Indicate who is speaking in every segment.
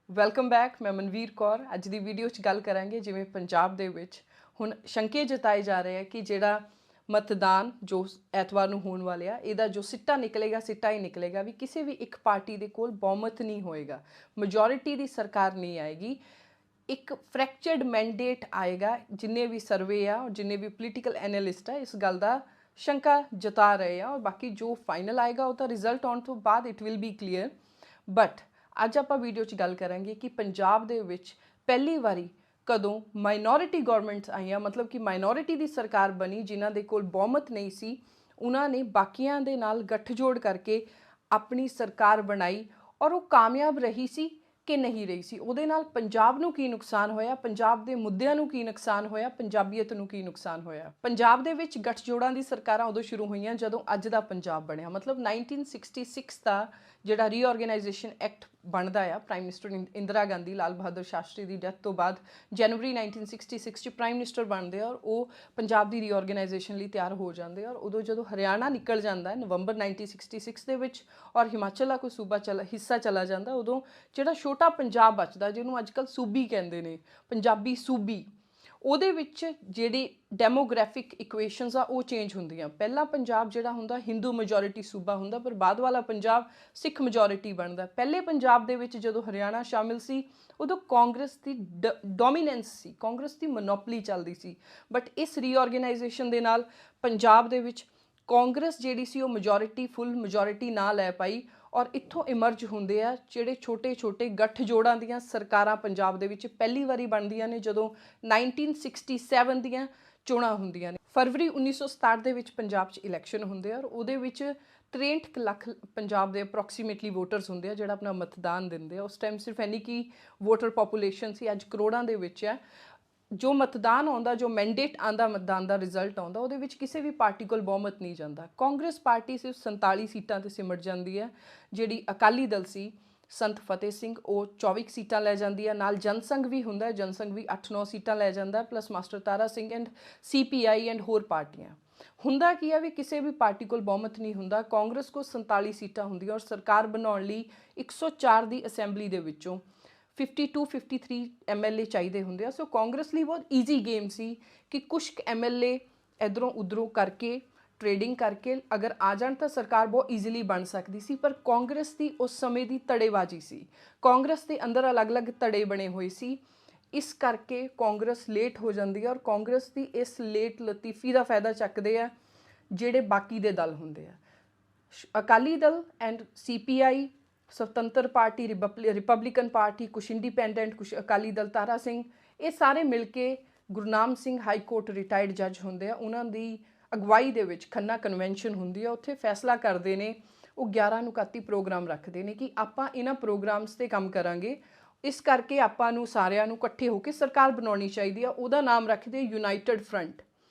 Speaker 1: Welcome back. ਮੈਂ ਮਨਵੀਰ ਕੌਰ। ਅੱਜ ਦੀ video 'ਚ ਗੱਲ ਕਰਾਂਗੇ ਜਿਵੇਂ ਪੰਜਾਬ ਦੇ ਵਿੱਚ ਹੁਣ ਸ਼ੰਕੇ ਜਤਾਏ ਜਾ ਰਹੇ ਆ ਕਿ ਜਿਹੜਾ ਮਤਦਾਨ ਜੋ ਐਤਵਾਰ ਨੂੰ ਹੋਣ ਵਾਲਿਆ ਇਹਦਾ ਜੋ ਸਿੱਟਾ ਨਿਕਲੇਗਾ ਸਿੱਟਾ ਹੀ ਨਿਕਲੇਗਾ ਵੀ ਕਿਸੇ ਵੀ ਇੱਕ ਪਾਰਟੀ ਦੇ ਕੋਲ ਬਹੁਮਤ ਨਹੀਂ ਹੋਏਗਾ, ਮੈਜੋਰਿਟੀ ਦੀ ਸਰਕਾਰ ਨਹੀਂ ਆਏਗੀ, ਇੱਕ ਫ੍ਰੈਕਚਰਡ ਮੈਂਡੇਟ ਆਏਗਾ। ਜਿੰਨੇ ਵੀ ਸਰਵੇ ਆ ਜਿੰਨੇ ਵੀ ਪੋਲੀਟੀਕਲ ਐਨਾਲਿਸਟ ਆ ਇਸ ਗੱਲ ਦਾ ਸ਼ੰਕਾ ਜਤਾ ਰਹੇ ਆ, ਔਰ ਬਾਕੀ ਜੋ ਫਾਈਨਲ ਆਏਗਾ ਉਹ ਤਾਂ ਰਿਜ਼ਲਟ ਆਉਣ ਤੋਂ ਬਾਅਦ it will be clear. But ਅੱਜ ਆਪਾਂ ਵੀਡੀਓ 'ਚ ਗੱਲ ਕਰਾਂਗੇ ਕਿ ਪੰਜਾਬ ਦੇ ਵਿੱਚ ਪਹਿਲੀ ਵਾਰੀ ਕਦੋਂ ਮਾਈਨੋਰਿਟੀ ਗਵਰਨਮੈਂਟਸ ਆਈਆਂ, ਮਤਲਬ ਕਿ ਮਾਈਨੋਰਿਟੀ ਦੀ ਸਰਕਾਰ ਬਣੀ ਜਿਨ੍ਹਾਂ ਦੇ ਕੋਲ ਬਹੁਮਤ ਨਹੀਂ ਸੀ, ਉਹਨਾਂ ਨੇ ਬਾਕੀਆਂ ਦੇ ਨਾਲ ਗੱਠਜੋੜ ਕਰਕੇ ਆਪਣੀ ਸਰਕਾਰ ਬਣਾਈ ਔਰ ਉਹ ਕਾਮਯਾਬ ਰਹੀ ਸੀ ਕਿ ਨਹੀਂ ਰਹੀ ਸੀ। ਉਹਦੇ ਨਾਲ ਪੰਜਾਬ ਨੂੰ ਕੀ ਨੁਕਸਾਨ ਹੋਇਆ, ਪੰਜਾਬ ਦੇ ਮੁੱਦਿਆਂ ਨੂੰ ਕੀ ਨੁਕਸਾਨ ਹੋਇਆ, ਪੰਜਾਬੀਅਤ ਨੂੰ ਕੀ ਨੁਕਸਾਨ ਹੋਇਆ। ਪੰਜਾਬ ਦੇ ਵਿੱਚ ਗੱਠਜੋੜਾਂ ਦੀ ਸਰਕਾਰਾਂ ਉਦੋਂ ਸ਼ੁਰੂ ਹੋਈਆਂ ਜਦੋਂ ਅੱਜ ਦਾ ਪੰਜਾਬ ਬਣਿਆ, ਮਤਲਬ 1966 ਦਾ ਜਿਹੜਾ ਰੀਆਰਗੇਨਾਈਜੇਸ਼ਨ ਐਕਟ ਬਣਦਾ ਆ ਪ੍ਰਾਈਮ ਮਿਨਿਸਟਰ ਇੰਦਰਾ ਗਾਂਧੀ ਲਾਲ ਬਹਾਦਰ ਸ਼ਾਸਤਰੀ ਦੀ ਡੈਥ ਤੋਂ ਬਾਅਦ ਜਨਵਰੀ 1966 'ਚ ਪ੍ਰਾਈਮ ਮਿਨਿਸਟਰ ਬਣਦੇ ਆ ਔਰ ਉਹ ਪੰਜਾਬ ਦੀ ਰੀਆਰਗੇਨਾਈਜੇਸ਼ਨ ਲਈ ਤਿਆਰ ਹੋ ਜਾਂਦੇ ਆ। ਔਰ ਉਦੋਂ ਜਦੋਂ ਹਰਿਆਣਾ ਨਿਕਲ ਜਾਂਦਾ ਹੈ ਨਵੰਬਰ 1966 ਦੇ ਵਿੱਚ ਔਰ ਹਿਮਾਚਲ ਦਾ ਕੋਈ ਸੂਬਾ ਹਿੱਸਾ ਚਲਾ ਜਾਂਦਾ, ਉਦੋਂ ਜਿਹੜਾ ਛੋਟਾ ਪੰਜਾਬ ਬਚਦਾ ਜਿਹਨੂੰ ਅੱਜ ਕੱਲ੍ਹ ਸੂਬੀ ਕਹਿੰਦੇ ਨੇ, ਪੰਜਾਬੀ ਸੂਬੀ, ਉਹਦੇ ਵਿੱਚ ਜਿਹੜੀ ਡੈਮੋਗ੍ਰਾਫਿਕ ਇਕੁਏਸ਼ਨਸ ਆ ਉਹ ਚੇਂਜ ਹੁੰਦੀਆਂ। ਪਹਿਲਾਂ ਪੰਜਾਬ ਜਿਹੜਾ ਹੁੰਦਾ ਹਿੰਦੂ ਮੈਜੋਰਿਟੀ ਸੂਬਾ ਹੁੰਦਾ, ਪਰ ਬਾਅਦ ਵਾਲਾ ਪੰਜਾਬ ਸਿੱਖ ਮੈਜੋਰਿਟੀ ਬਣਦਾ। ਪਹਿਲੇ ਪੰਜਾਬ ਦੇ ਵਿੱਚ ਜਦੋਂ ਹਰਿਆਣਾ ਸ਼ਾਮਿਲ ਸੀ ਉਦੋਂ ਕਾਂਗਰਸ ਦੀ ਡੋਮੀਨੈਂਸ ਸੀ, ਕਾਂਗਰਸ ਦੀ ਮੋਨੋਪਲੀ ਚੱਲਦੀ ਸੀ। ਬਟ ਇਸ ਰੀਆਰਗੇਨਾਈਜੇਸ਼ਨ ਦੇ ਨਾਲ ਪੰਜਾਬ ਦੇ ਵਿੱਚ ਕਾਂਗਰਸ ਜਿਹੜੀ ਸੀ ਉਹ ਮੈਜੋਰਿਟੀ ਫੁੱਲ ਮੈਜੋਰਿਟੀ ਨਾ ਲੈ ਪਾਈ ਔਰ ਇੱਥੋਂ ਇਮਰਜ ਹੁੰਦੇ ਆ ਜਿਹੜੇ ਛੋਟੇ ਛੋਟੇ ਗੱਠਜੋੜਾਂ ਦੀਆਂ ਸਰਕਾਰਾਂ ਪੰਜਾਬ ਦੇ ਵਿੱਚ ਪਹਿਲੀ ਵਾਰੀ ਬਣਦੀਆਂ ਨੇ ਜਦੋਂ 1967 ਦੀਆਂ ਚੋਣਾਂ ਹੁੰਦੀਆਂ ਨੇ। ਫਰਵਰੀ 1967 ਦੇ ਵਿੱਚ ਪੰਜਾਬ 'ਚ ਇਲੈਕਸ਼ਨ ਹੁੰਦੇ ਆ ਔਰ ਉਹਦੇ ਵਿੱਚ 63 ਲੱਖ ਪੰਜਾਬ ਦੇ ਅਪਰੋਕਸੀਮੇਟਲੀ ਵੋਟਰਸ ਹੁੰਦੇ ਆ ਜਿਹੜਾ ਆਪਣਾ ਮਤਦਾਨ ਦਿੰਦੇ ਆ। ਉਸ ਟਾਈਮ ਸਿਰਫ ਇੰਨੀ ਕਿ ਵੋਟਰ ਪੋਪੂਲੇਸ਼ਨ ਸੀ, ਅੱਜ ਕਰੋੜਾਂ ਦੇ ਵਿੱਚ ਹੈ। ਜੋ ਮਤਦਾਨ ਆਉਂਦਾ, ਜੋ ਮੈਂਡੇਟ ਆਉਂਦਾ, ਮਤਦਾਨ ਦਾ ਰਿਜ਼ਲਟ ਆਉਂਦਾ, ਉਹਦੇ ਵਿੱਚ ਕਿਸੇ ਵੀ ਪਾਰਟੀ ਕੋਲ ਬਹੁਮਤ ਨਹੀਂ ਜਾਂਦਾ। ਕਾਂਗਰਸ ਪਾਰਟੀ ਸਿਰਫ 47 ਸੀਟਾਂ 'ਤੇ ਸਿਮਟ ਜਾਂਦੀ ਹੈ। ਜਿਹੜੀ ਅਕਾਲੀ ਦਲ ਸੀ ਸੰਤ ਫਤਿਹ ਸਿੰਘ ਉਹ 24 ਸੀਟਾਂ ਲੈ ਜਾਂਦੀ ਹੈ, ਨਾਲ ਜਨਸੰਘ ਵੀ ਹੁੰਦਾ, ਜਨਸੰਘ ਵੀ 8-9 ਸੀਟਾਂ ਲੈ ਜਾਂਦਾ, plus master Tara Singh and CPI and ਹੋਰ ਪਾਰਟੀਆਂ। ਹੁੰਦਾ ਕੀ ਆ ਵੀ ਕਿਸੇ ਵੀ ਪਾਰਟੀ ਕੋਲ ਬਹੁਮਤ ਨਹੀਂ ਹੁੰਦਾ। ਕਾਂਗਰਸ ਕੋਲ 47 ਸੀਟਾਂ ਹੁੰਦੀਆਂ ਔਰ ਸਰਕਾਰ ਬਣਾਉਣ ਲਈ 104 ਦੀ ਅਸੈਂਬਲੀ ਦੇ ਵਿੱਚੋਂ 52-53 MLA ਚਾਹੀਦੇ ਹੁੰਦੇ ਆ। ਸੋ ਕਾਂਗਰਸ ਲਈ ਬਹੁਤ ਈਜ਼ੀ ਗੇਮ ਸੀ ਕਿ ਕੁਛ MLA ਇੱਧਰੋਂ ਉੱਧਰੋਂ ਕਰਕੇ ਟ੍ਰੇਡਿੰਗ ਕਰਕੇ ਅਗਰ ਆ ਜਾਣ ਤਾਂ ਸਰਕਾਰ ਬਹੁਤ ਈਜ਼ੀਲੀ ਬਣ ਸਕਦੀ ਸੀ। ਪਰ ਕਾਂਗਰਸ ਦੀ ਉਸ ਸਮੇਂ ਦੀ ਧੜੇਬਾਜ਼ੀ ਸੀ, ਕਾਂਗਰਸ ਦੇ ਅੰਦਰ ਅਲੱਗ-ਅਲੱਗ ਧੜੇ ਬਣੇ ਹੋਏ ਸੀ, ਇਸ ਕਰਕੇ ਕਾਂਗਰਸ ਲੇਟ ਹੋ ਜਾਂਦੀ ਹੈ। ਔਰ ਕਾਂਗਰਸ ਦੀ ਇਸ ਲੇਟ ਲਤੀਫੀ ਦਾ ਫਾਇਦਾ ਚੱਕਦੇ ਆ ਜਿਹੜੇ ਬਾਕੀ ਦੇ ਦਲ ਹੁੰਦੇ ਆ, Akali Dal and CPI, Swatantra party, republican party, ਕੁਛ ਇੰਡੀਪੈਂਡੈਂਟ, ਕੁਛ ਅਕਾਲੀ ਦਲ, ਤਾਰਾ ਸਿੰਘ, ਇਹ ਸਾਰੇ ਮਿਲ ਕੇ Gurnam Singh high court retired ਜੱਜ ਹੁੰਦੇ ਆ, ਉਹਨਾਂ ਦੀ ਅਗਵਾਈ ਦੇ ਵਿੱਚ ਖੰਨਾ ਕਨਵੈਨਸ਼ਨ ਹੁੰਦੀ ਆ। ਉੱਥੇ ਫੈਸਲਾ ਕਰਦੇ ਨੇ, ਉਹ 11 ਨੂੰ 31 ਪ੍ਰੋਗਰਾਮ ਰੱਖਦੇ ਨੇ ਕਿ ਆਪਾਂ ਇਹਨਾਂ ਪ੍ਰੋਗਰਾਮਸ 'ਤੇ ਕੰਮ ਕਰਾਂਗੇ, ਇਸ ਕਰਕੇ ਆਪਾਂ ਨੂੰ ਸਾਰਿਆਂ ਨੂੰ ਇਕੱਠੇ ਹੋ ਕੇ ਸਰਕਾਰ ਬਣਾਉਣੀ ਚਾਹੀਦੀ ਆ। ਉਹਦਾ ਨਾਮ ਰੱਖਦੇ ਯੂਨਾਈਟਿਡ ਫਰੰਟ।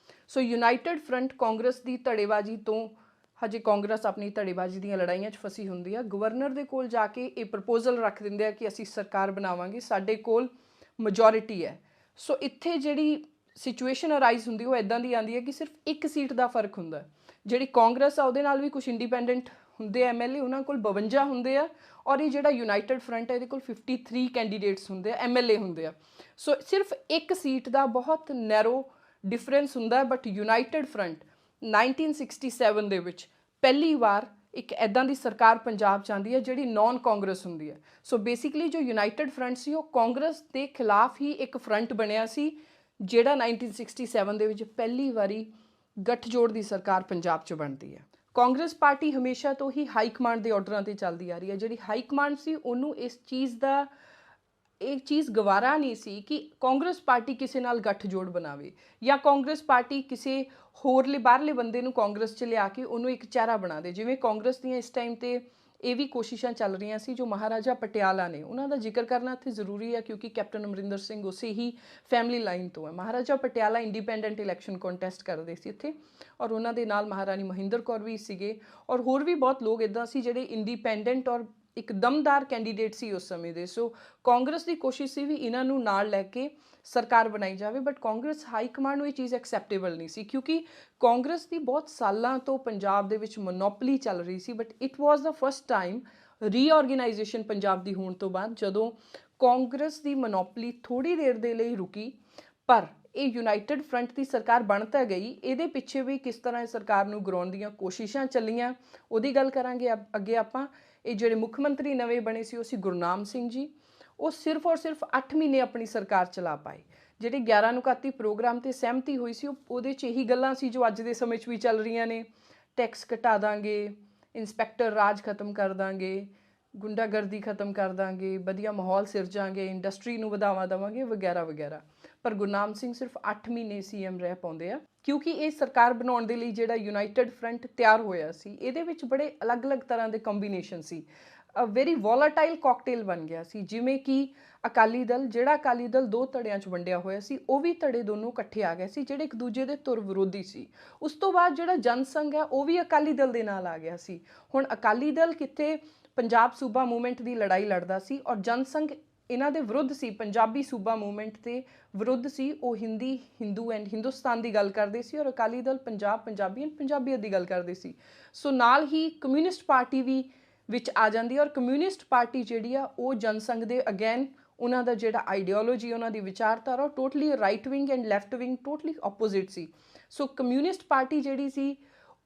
Speaker 1: ਸੋ ਯੂਨਾਈਟਿਡ ਫਰੰਟ ਕਾਂਗਰਸ ਦੀ ਧੜੇਬਾਜ਼ੀ ਤੋਂ, ਹਜੇ ਕਾਂਗਰਸ ਆਪਣੀ ਧੜੇਬਾਜ਼ੀ ਦੀਆਂ ਲੜਾਈਆਂ 'ਚ ਫਸੀ ਹੁੰਦੀ ਆ, ਗਵਰਨਰ ਦੇ ਕੋਲ ਜਾ ਕੇ ਇਹ ਪ੍ਰਪੋਜ਼ਲ ਰੱਖ ਦਿੰਦੇ ਆ ਕਿ ਅਸੀਂ ਸਰਕਾਰ ਬਣਾਵਾਂਗੇ, ਸਾਡੇ ਕੋਲ ਮੈਜੋਰਿਟੀ ਹੈ। ਸੋ ਇੱਥੇ ਜਿਹੜੀ ਸਿਚੁਏਸ਼ਨ ਅਰਾਈਜ਼ ਹੁੰਦੀ ਉਹ ਇੱਦਾਂ ਦੀ ਆਉਂਦੀ ਹੈ ਕਿ ਸਿਰਫ ਇੱਕ ਸੀਟ ਦਾ ਫਰਕ ਹੁੰਦਾ। ਜਿਹੜੀ ਕਾਂਗਰਸ ਆ ਉਹਦੇ ਨਾਲ ਵੀ ਕੁਛ ਇੰਡੀਪੈਂਡੈਂਟ ਹੁੰਦੇ MLA, ਉਹਨਾਂ ਕੋਲ 52 ਹੁੰਦੇ ਆ, ਔਰ ਇਹ ਜਿਹੜਾ ਯੂਨਾਈਟਿਡ ਫਰੰਟ ਹੈ ਇਹਦੇ ਕੋਲ 53 ਕੈਂਡੀਡੇਟਸ ਹੁੰਦੇ ਆ, MLA ਹੁੰਦੇ ਆ। ਸੋ ਸਿਰਫ ਇੱਕ ਸੀਟ ਦਾ ਬਹੁਤ ਨੈਰੋ ਡਿਫਰੈਂਸ ਹੁੰਦਾ। ਬਟ ਯੂਨਾਈਟਿਡ ਫਰੰਟ 1967 ਦੇ ਵਿੱਚ ਪਹਿਲੀ ਵਾਰ ਇੱਕ ਇੱਦਾਂ ਦੀ ਸਰਕਾਰ ਪੰਜਾਬ 'ਚ ਆਉਂਦੀ ਹੈ ਜਿਹੜੀ ਨੌਨ ਕਾਂਗਰਸ ਹੁੰਦੀ ਹੈ। ਸੋ ਬੇਸਿਕਲੀ ਜੋ ਯੂਨਾਈਟਿਡ ਫਰੰਟ ਸੀ ਉਹ ਕਾਂਗਰਸ ਦੇ ਖਿਲਾਫ ਹੀ ਇੱਕ ਫਰੰਟ ਬਣਿਆ ਸੀ, ਜਿਹੜਾ 1967 ਦੇ ਵਿੱਚ ਪਹਿਲੀ ਵਾਰੀ ਗੱਠਜੋੜ ਦੀ ਸਰਕਾਰ ਪੰਜਾਬ 'ਚ ਬਣਦੀ ਹੈ। ਕਾਂਗਰਸ ਪਾਰਟੀ ਹਮੇਸ਼ਾ ਤੋਂ ਹੀ ਹਾਈ ਕਮਾਂਡ ਦੇ ਆਰਡਰਾਂ 'ਤੇ ਚੱਲਦੀ ਆ ਰਹੀ ਹੈ। ਜਿਹੜੀ ਹਾਈ ਕਮਾਂਡ ਸੀ ਉਹਨੂੰ ਇਹ ਚੀਜ਼ ਗਵਾਰਾ ਨਹੀਂ ਸੀ ਕਿ ਕਾਂਗਰਸ ਪਾਰਟੀ ਕਿਸੇ ਨਾਲ ਗੱਠਜੋੜ ਬਣਾਵੇ ਜਾਂ ਕਾਂਗਰਸ ਪਾਰਟੀ ਕਿਸੇ ਹੋਰਲੇ ਬਾਹਰਲੇ ਬੰਦੇ ਨੂੰ ਕਾਂਗਰਸ 'ਚ ਲਿਆ ਕੇ ਉਹਨੂੰ ਇੱਕ ਚਿਹਰਾ ਬਣਾ ਦੇ। ਜਿਵੇਂ ਕਾਂਗਰਸ ਦੀਆਂ ਇਸ ਟਾਈਮ 'ਤੇ ਇਹ ਵੀ ਕੋਸ਼ਿਸ਼ਾਂ ਚੱਲ ਰਹੀਆਂ ਸੀ, ਜੋ ਮਹਾਰਾਜਾ ਪਟਿਆਲਾ ਨੇ, ਉਹਨਾਂ ਦਾ ਜ਼ਿਕਰ ਕਰਨਾ ਇੱਥੇ ਜ਼ਰੂਰੀ ਹੈ ਕਿਉਂਕਿ ਕੈਪਟਨ ਅਮਰਿੰਦਰ ਸਿੰਘ ਉਸੇ ਹੀ ਫੈਮਿਲੀ ਲਾਈਨ ਤੋਂ ਹੈ। Maharaja Patiala independent election contest ਕਰਦੇ ਸੀ ਇੱਥੇ, ਔਰ ਉਹਨਾਂ ਦੇ ਨਾਲ ਮਹਾਰਾਣੀ ਮਹਿੰਦਰ ਕੌਰ ਵੀ ਸੀਗੇ ਔਰ ਹੋਰ ਵੀ ਬਹੁਤ ਲੋਕ ਇੱਦਾਂ ਸੀ ਜਿਹੜੇ ਇੰਡੀਪੈਂਡੈਂਟ ਔਰ ਇੱਕ ਦਮਦਾਰ ਕੈਂਡੀਡੇਟ ਸੀ ਉਸ ਸਮੇਂ ਦੇ। ਸੋ ਕਾਂਗਰਸ ਦੀ ਕੋਸ਼ਿਸ਼ ਸੀ ਵੀ ਇਹਨਾਂ ਨੂੰ ਨਾਲ ਲੈ ਕੇ ਸਰਕਾਰ ਬਣਾਈ ਜਾਵੇ, ਬਟ ਕਾਂਗਰਸ ਹਾਈ ਕਮਾਂਡ ਨੂੰ ਇਹ ਚੀਜ਼ ਐਕਸੈਪਟੇਬਲ ਨਹੀਂ ਸੀ ਕਿਉਂਕਿ ਕਾਂਗਰਸ ਦੀ ਬਹੁਤ ਸਾਲਾਂ ਤੋਂ ਪੰਜਾਬ ਦੇ ਵਿੱਚ ਮੋਨੋਪਲੀ ਚੱਲ ਰਹੀ ਸੀ। But it was the first time reorganisation Punjab ਦੀ ਹੋਣ ਤੋਂ ਬਾਅਦ ਜਦੋਂ ਕਾਂਗਰਸ ਦੀ ਮੋਨੋਪਲੀ ਥੋੜੀ ਦੇਰ ਦੇ ਲਈ ਰੁਕੀ, ਪਰ ਇਹ ਯੂਨਾਈਟਿਡ ਫਰੰਟ ਦੀ ਸਰਕਾਰ ਬਣ ਤਾਂ ਗਈ। ਇਹਦੇ ਪਿੱਛੇ ਵੀ ਕਿਸ ਤਰ੍ਹਾਂ ਇਹ ਸਰਕਾਰ ਨੂੰ ਗਿਰਾਉਣ ਦੀਆਂ ਕੋਸ਼ਿਸ਼ਾਂ ਚੱਲੀਆਂ, ਉਹਦੀ ਗੱਲ ਕਰਾਂਗੇ ਅੱਗੇ ਆਪਾਂ। ਇਹ ਜਿਹੜੇ ਮੁੱਖ ਮੰਤਰੀ ਨਵੇਂ ਬਣੇ ਸੀ ਉਹ ਸੀ ਗੁਰਨਾਮ ਸਿੰਘ ਜੀ। ਉਹ ਸਿਰਫ ਔਰ ਸਿਰਫ 8 ਮਹੀਨੇ ਆਪਣੀ ਸਰਕਾਰ ਚਲਾ ਪਾਏ। ਜਿਹੜੇ 11 ਨੁਕਾਤੀ ਪ੍ਰੋਗਰਾਮ ਤੇ ਸਹਿਮਤੀ ਹੋਈ ਸੀ ਉਹਦੇ 'ਚ ਇਹੀ ਗੱਲਾਂ ਸੀ ਜੋ ਅੱਜ ਦੇ ਸਮੇਂ 'ਚ ਵੀ ਚੱਲ ਰਹੀਆਂ ਨੇ। ਟੈਕਸ ਘਟਾ ਦਾਂਗੇ, ਇੰਸਪੈਕਟਰ ਰਾਜ ਖਤਮ ਕਰ ਦਾਂਗੇ, ਗੁੰਡਾਗਰਦੀ ਖਤਮ ਕਰ ਦਾਂਗੇ, ਵਧੀਆ ਮਾਹੌਲ ਸਿਰਜਾਂਗੇ, ਇੰਡਸਟਰੀ ਨੂੰ ਵਧਾਵਾ ਦੇਵਾਂਗੇ ਵਗੈਰਾ ਵਗੈਰਾ। ਪਰ ਗੁਰਨਾਮ ਸਿੰਘ ਸਿਰਫ 8 ਮਹੀਨੇ ਸੀਐਮ ਰਹਿ ਪਾਉਂਦੇ ਆ, ਕਿਉਂਕਿ ਇਹ ਸਰਕਾਰ ਬਣਾਉਣ ਦੇ ਲਈ ਜਿਹੜਾ ਯੂਨਾਈਟਿਡ ਫਰੰਟ ਤਿਆਰ ਹੋਇਆ ਸੀ ਇਹਦੇ ਵਿੱਚ ਬੜੇ ਅਲੱਗ-ਅਲੱਗ ਤਰ੍ਹਾਂ ਦੇ ਕੰਬੀਨੇਸ਼ਨ ਸੀ। ਵੈਰੀ ਵੋਲਾਟਾਈਲ ਕਾਕਟੇਲ ਬਣ ਗਿਆ ਸੀ। ਜਿਵੇਂ ਕਿ ਅਕਾਲੀ ਦਲ, ਜਿਹੜਾ ਅਕਾਲੀ ਦਲ ਦੋ ਧੜਿਆਂ 'ਚ ਵੰਡਿਆ ਹੋਇਆ ਸੀ, ਉਹ ਵੀ ਧੜੇ ਦੋਨੋਂ ਇਕੱਠੇ ਆ ਗਏ ਸੀ ਜਿਹੜੇ ਇੱਕ ਦੂਜੇ ਦੇ ਧੁਰ ਵਿਰੋਧੀ ਸੀ। ਉਸ ਤੋਂ ਬਾਅਦ ਜਿਹੜਾ ਜਨ ਸੰਘ ਹੈ ਉਹ ਵੀ ਅਕਾਲੀ ਦਲ ਦੇ ਨਾਲ ਆ ਗਿਆ ਸੀ। ਹੁਣ ਅਕਾਲੀ ਦਲ ਕਿਤੇ ਪੰਜਾਬ ਸੂਬਾ ਮੂਵਮੈਂਟ ਦੀ ਲੜਾਈ ਲੜਦਾ ਸੀ ਔਰ ਜਨ ਸੰਘ ਇਹਨਾਂ ਦੇ ਵਿਰੁੱਧ ਸੀ, ਪੰਜਾਬੀ ਸੂਬਾ ਮੂਵਮੈਂਟ ਦੇ ਵਿਰੁੱਧ ਸੀ। ਉਹ ਹਿੰਦੂ ਐਂਡ ਹਿੰਦੁਸਤਾਨ ਦੀ ਗੱਲ ਕਰਦੇ ਸੀ ਔਰ ਅਕਾਲੀ ਦਲ ਪੰਜਾਬੀ ਐਂਡ ਪੰਜਾਬੀਅਤ ਦੀ ਗੱਲ ਕਰਦੇ ਸੀ। ਸੋ ਨਾਲ ਹੀ ਕਮਿਊਨਿਸਟ ਪਾਰਟੀ ਵੀ ਵਿੱਚ ਆ ਜਾਂਦੀ ਔਰ ਕਮਿਊਨਿਸਟ ਪਾਰਟੀ ਜਿਹੜੀ ਆ ਉਹ ਜਨਸੰਘ ਦੇ ਅਗੇਨ ਉਹਨਾਂ ਦਾ ਜਿਹੜਾ ਆਈਡੀਓਲੋਜੀ, ਉਹਨਾਂ ਦੀ ਵਿਚਾਰਧਾਰਾ ਉਹ totally right wing and left wing totally opposite C. So communist party ਜਿਹੜੀ ਸੀ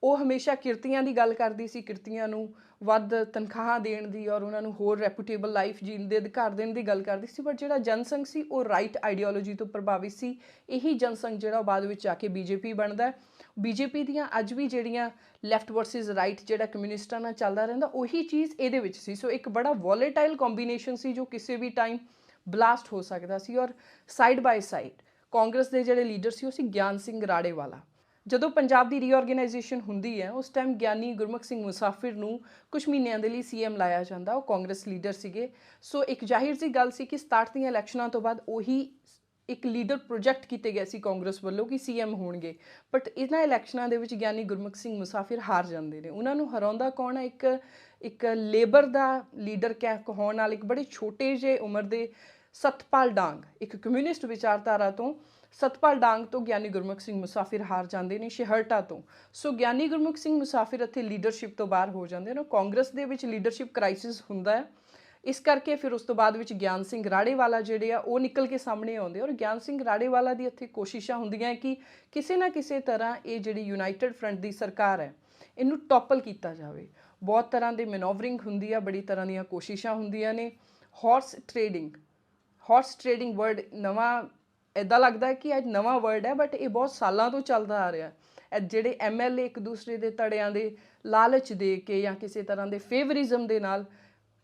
Speaker 1: ਉਹ ਹਮੇਸ਼ਾ ਕਿਰਤੀਆਂ ਦੀ ਗੱਲ ਕਰਦੀ ਸੀ, ਕਿਰਤੀਆਂ ਨੂੰ ਵੱਧ ਤਨਖਾਹਾਂ ਦੇਣ ਦੀ ਔਰ ਉਹਨਾਂ ਨੂੰ ਹੋਰ ਰੈਪੂਟੇਬਲ ਲਾਈਫ ਜੀਣ ਦੇ ਅਧਿਕਾਰ ਦੇਣ ਦੀ ਗੱਲ ਕਰਦੀ ਸੀ। ਪਰ ਜਿਹੜਾ ਜਨਸੰਘ ਸੀ ਉਹ ਰਾਈਟ ਆਈਡੀਓਲੋਜੀ ਤੋਂ ਪ੍ਰਭਾਵਿਤ ਸੀ। ਇਹੀ ਜਨਸੰਘ ਜਿਹੜਾ ਬਾਅਦ ਵਿੱਚ ਆ ਕੇ ਬੀਜੇਪੀ ਬਣਦਾ। ਬੀਜੇਪੀ ਦੀਆਂ ਅੱਜ ਵੀ ਜਿਹੜੀਆਂ ਲੈਫਟ ਵਰਸਿਸ ਰਾਈਟ ਜਿਹੜਾ ਕਮਿਊਨਿਸਟਾਂ ਨਾਲ ਚੱਲਦਾ ਰਹਿੰਦਾ, ਉਹੀ ਚੀਜ਼ ਇਹਦੇ ਵਿੱਚ ਸੀ। ਸੋ ਇੱਕ ਬੜਾ ਵੋਲੇਟਾਈਲ ਕੰਬੀਨੇਸ਼ਨ ਸੀ ਜੋ ਕਿਸੇ ਵੀ ਟਾਈਮ ਬਲਾਸਟ ਹੋ ਸਕਦਾ ਸੀ। ਔਰ ਸਾਈਡ ਬਾਈ ਸਾਈਡ ਕਾਂਗਰਸ ਦੇ ਜਿਹੜੇ ਲੀਡਰ ਸੀ ਉਹ ਸੀ ਗਿਆਨ ਸਿੰਘ ਰਾੜੇਵਾਲਾ। ਜਦੋਂ ਪੰਜਾਬ ਦੀ ਰੀਆਰਗੇਨਾਈਜੇਸ਼ਨ ਹੁੰਦੀ ਹੈ ਉਸ ਟਾਈਮ ਗਿਆਨੀ ਗੁਰਮੁਖ ਸਿੰਘ ਮੁਸਾਫਿਰ ਨੂੰ ਕੁਝ ਮਹੀਨਿਆਂ ਦੇ ਲਈ ਸੀਐਮ ਲਾਇਆ ਜਾਂਦਾ। ਉਹ ਕਾਂਗਰਸ ਲੀਡਰ ਸੀਗੇ। ਸੋ ਇੱਕ ਜ਼ਾਹਿਰ ਜਿਹੀ ਗੱਲ ਸੀ ਕਿ 67 ਦੀਆਂ ਇਲੈਕਸ਼ਨਾਂ ਤੋਂ ਬਾਅਦ ਉਹੀ ਇੱਕ ਲੀਡਰ ਪ੍ਰੋਜੈਕਟ ਕੀਤੇ ਗਏ ਸੀ ਕਾਂਗਰਸ ਵੱਲੋਂ ਕਿ ਸੀਐਮ ਹੋਣਗੇ। ਬਟ ਇਹਨਾਂ ਇਲੈਕਸ਼ਨਾਂ ਦੇ ਵਿੱਚ ਗਿਆਨੀ ਗੁਰਮੁਖ ਸਿੰਘ ਮੁਸਾਫਿਰ ਹਾਰ ਜਾਂਦੇ ਨੇ। ਉਹਨਾਂ ਨੂੰ ਹਰਾਉਂਦਾ ਕੌਣ ਹੈ? ਇੱਕ ਲੇਬਰ ਦਾ ਲੀਡਰ ਕਹਾਉਣ ਨਾਲ ਇੱਕ ਬੜੇ ਛੋਟੇ ਜਿਹੇ ਉਮਰ ਦੇ ਸਤਪਾਲ ਡਾਂਗ, ਇੱਕ ਕਮਿਊਨਿਸਟ ਵਿਚਾਰਧਾਰਾ ਤੋਂ ਸਤਪਾਲ ਡਾਂਗ ਤੋਂ ਗਿਆਨੀ ਗੁਰਮੁਖ ਸਿੰਘ ਮੁਸਾਫਿਰ ਹਾਰ ਜਾਂਦੇ ਨੇ, ਸ਼ਹਿਰਟਾ ਤੋਂ। ਸੋ ਗਿਆਨੀ ਗੁਰਮੁਖ ਸਿੰਘ ਮੁਸਾਫਿਰ ਇੱਥੇ ਲੀਡਰਸ਼ਿਪ ਤੋਂ ਬਾਹਰ ਹੋ ਜਾਂਦੇ ਨੇ। ਕਾਂਗਰਸ ਦੇ ਵਿੱਚ ਲੀਡਰਸ਼ਿਪ ਕ੍ਰਾਈਸਿਸ ਹੁੰਦਾ ਹੈ। ਇਸ ਕਰਕੇ ਫਿਰ ਉਸ ਤੋਂ ਬਾਅਦ ਵਿੱਚ ਗਿਆਨ ਸਿੰਘ ਰਾੜੇਵਾਲਾ ਜਿਹੜੇ ਆ ਉਹ ਨਿਕਲ ਕੇ ਸਾਹਮਣੇ ਆਉਂਦੇ ਔਰ ਗਿਆਨ ਸਿੰਘ ਰਾੜੇਵਾਲਾ ਦੀ ਇੱਥੇ ਕੋਸ਼ਿਸ਼ਾਂ ਹੁੰਦੀਆਂ ਕਿ ਕਿਸੇ ਨਾ ਕਿਸੇ ਤਰ੍ਹਾਂ ਇਹ ਜਿਹੜੀ ਯੂਨਾਈਟਿਡ ਫਰੰਟ ਦੀ ਸਰਕਾਰ ਹੈ ਇਹਨੂੰ ਟੋਪਲ ਕੀਤਾ ਜਾਵੇ। ਬਹੁਤ ਤਰ੍ਹਾਂ ਦੇ ਮੈਨੋਵਰਿੰਗ ਹੁੰਦੀ ਆ, ਬੜੀ ਤਰ੍ਹਾਂ ਦੀਆਂ ਕੋਸ਼ਿਸ਼ਾਂ ਹੁੰਦੀਆਂ ਨੇ। ਹਾਰਸ ਟ੍ਰੇਡਿੰਗ ਵਰਡ ਨਵਾਂ ਇੱਦਾਂ ਲੱਗਦਾ ਹੈ ਕਿ ਅੱਜ ਨਵਾਂ ਵਰਡ ਹੈ, ਬਟ ਇਹ ਬਹੁਤ ਸਾਲਾਂ ਤੋਂ ਚੱਲਦਾ ਆ ਰਿਹਾ। ਜਿਹੜੇ ਐਮਐਲਏ ਇੱਕ ਦੂਸਰੇ ਦੇ ਧੜਿਆਂ ਦੇ ਲਾਲਚ ਦੇ ਕੇ ਜਾਂ ਕਿਸੇ ਤਰ੍ਹਾਂ ਦੇ ਫੇਵਰਿਜ਼ਮ ਦੇ ਨਾਲ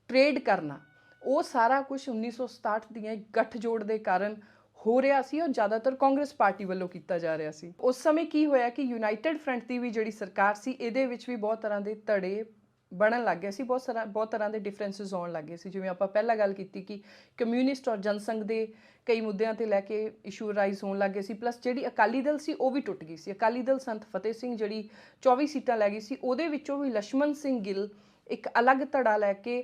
Speaker 1: ਟ੍ਰੇਡ ਕਰਨਾ, ਉਹ ਸਾਰਾ ਕੁਝ 1967 ਦੀਆਂ ਗੱਠਜੋੜ ਦੇ ਕਾਰਨ ਹੋ ਰਿਹਾ ਸੀ ਔਰ ਜ਼ਿਆਦਾਤਰ ਕਾਂਗਰਸ ਪਾਰਟੀ ਵੱਲੋਂ ਕੀਤਾ ਜਾ ਰਿਹਾ ਸੀ। ਉਸ ਸਮੇਂ ਕੀ ਹੋਇਆ ਕਿ ਯੂਨਾਈਟਿਡ ਫਰੰਟ ਦੀ ਵੀ ਜਿਹੜੀ ਸਰਕਾਰ ਸੀ ਇਹਦੇ ਵਿੱਚ ਵੀ ਬਹੁਤ ਤਰ੍ਹਾਂ ਦੇ ਧੜੇ ਬਣਨ ਲੱਗ ਗਏ ਸੀ, ਬਹੁਤ ਤਰ੍ਹਾਂ ਦੇ ਡਿਫਰੈਂਸਿਸ ਆਉਣ ਲੱਗ ਗਏ ਸੀ। ਜਿਵੇਂ ਆਪਾਂ ਪਹਿਲਾਂ ਗੱਲ ਕੀਤੀ ਕਿ ਕਮਿਊਨਿਸਟ ਔਰ ਜਨਸੰਘ ਦੇ ਕਈ ਮੁੱਦਿਆਂ ਤੇ ਲੈ ਕੇ ਇਸ਼ੂ ਰਾਈਜ਼ ਹੋਣ ਲੱਗ ਗਏ ਸੀ। ਪਲੱਸ ਜਿਹੜੀ ਅਕਾਲੀ ਦਲ ਸੀ ਉਹ ਵੀ ਟੁੱਟ ਗਈ ਸੀ। ਅਕਾਲੀ ਦਲ ਸੰਤ ਫਤਿਹ ਸਿੰਘ ਜਿਹੜੀ 24 ਸੀਟਾਂ ਲੈ ਗਈ ਸੀ, ਉਹਦੇ ਵਿੱਚੋਂ ਵੀ ਲਛਮਣ ਸਿੰਘ ਗਿੱਲ ਇੱਕ ਅਲੱਗ ਧੜਾ ਲੈ ਕੇ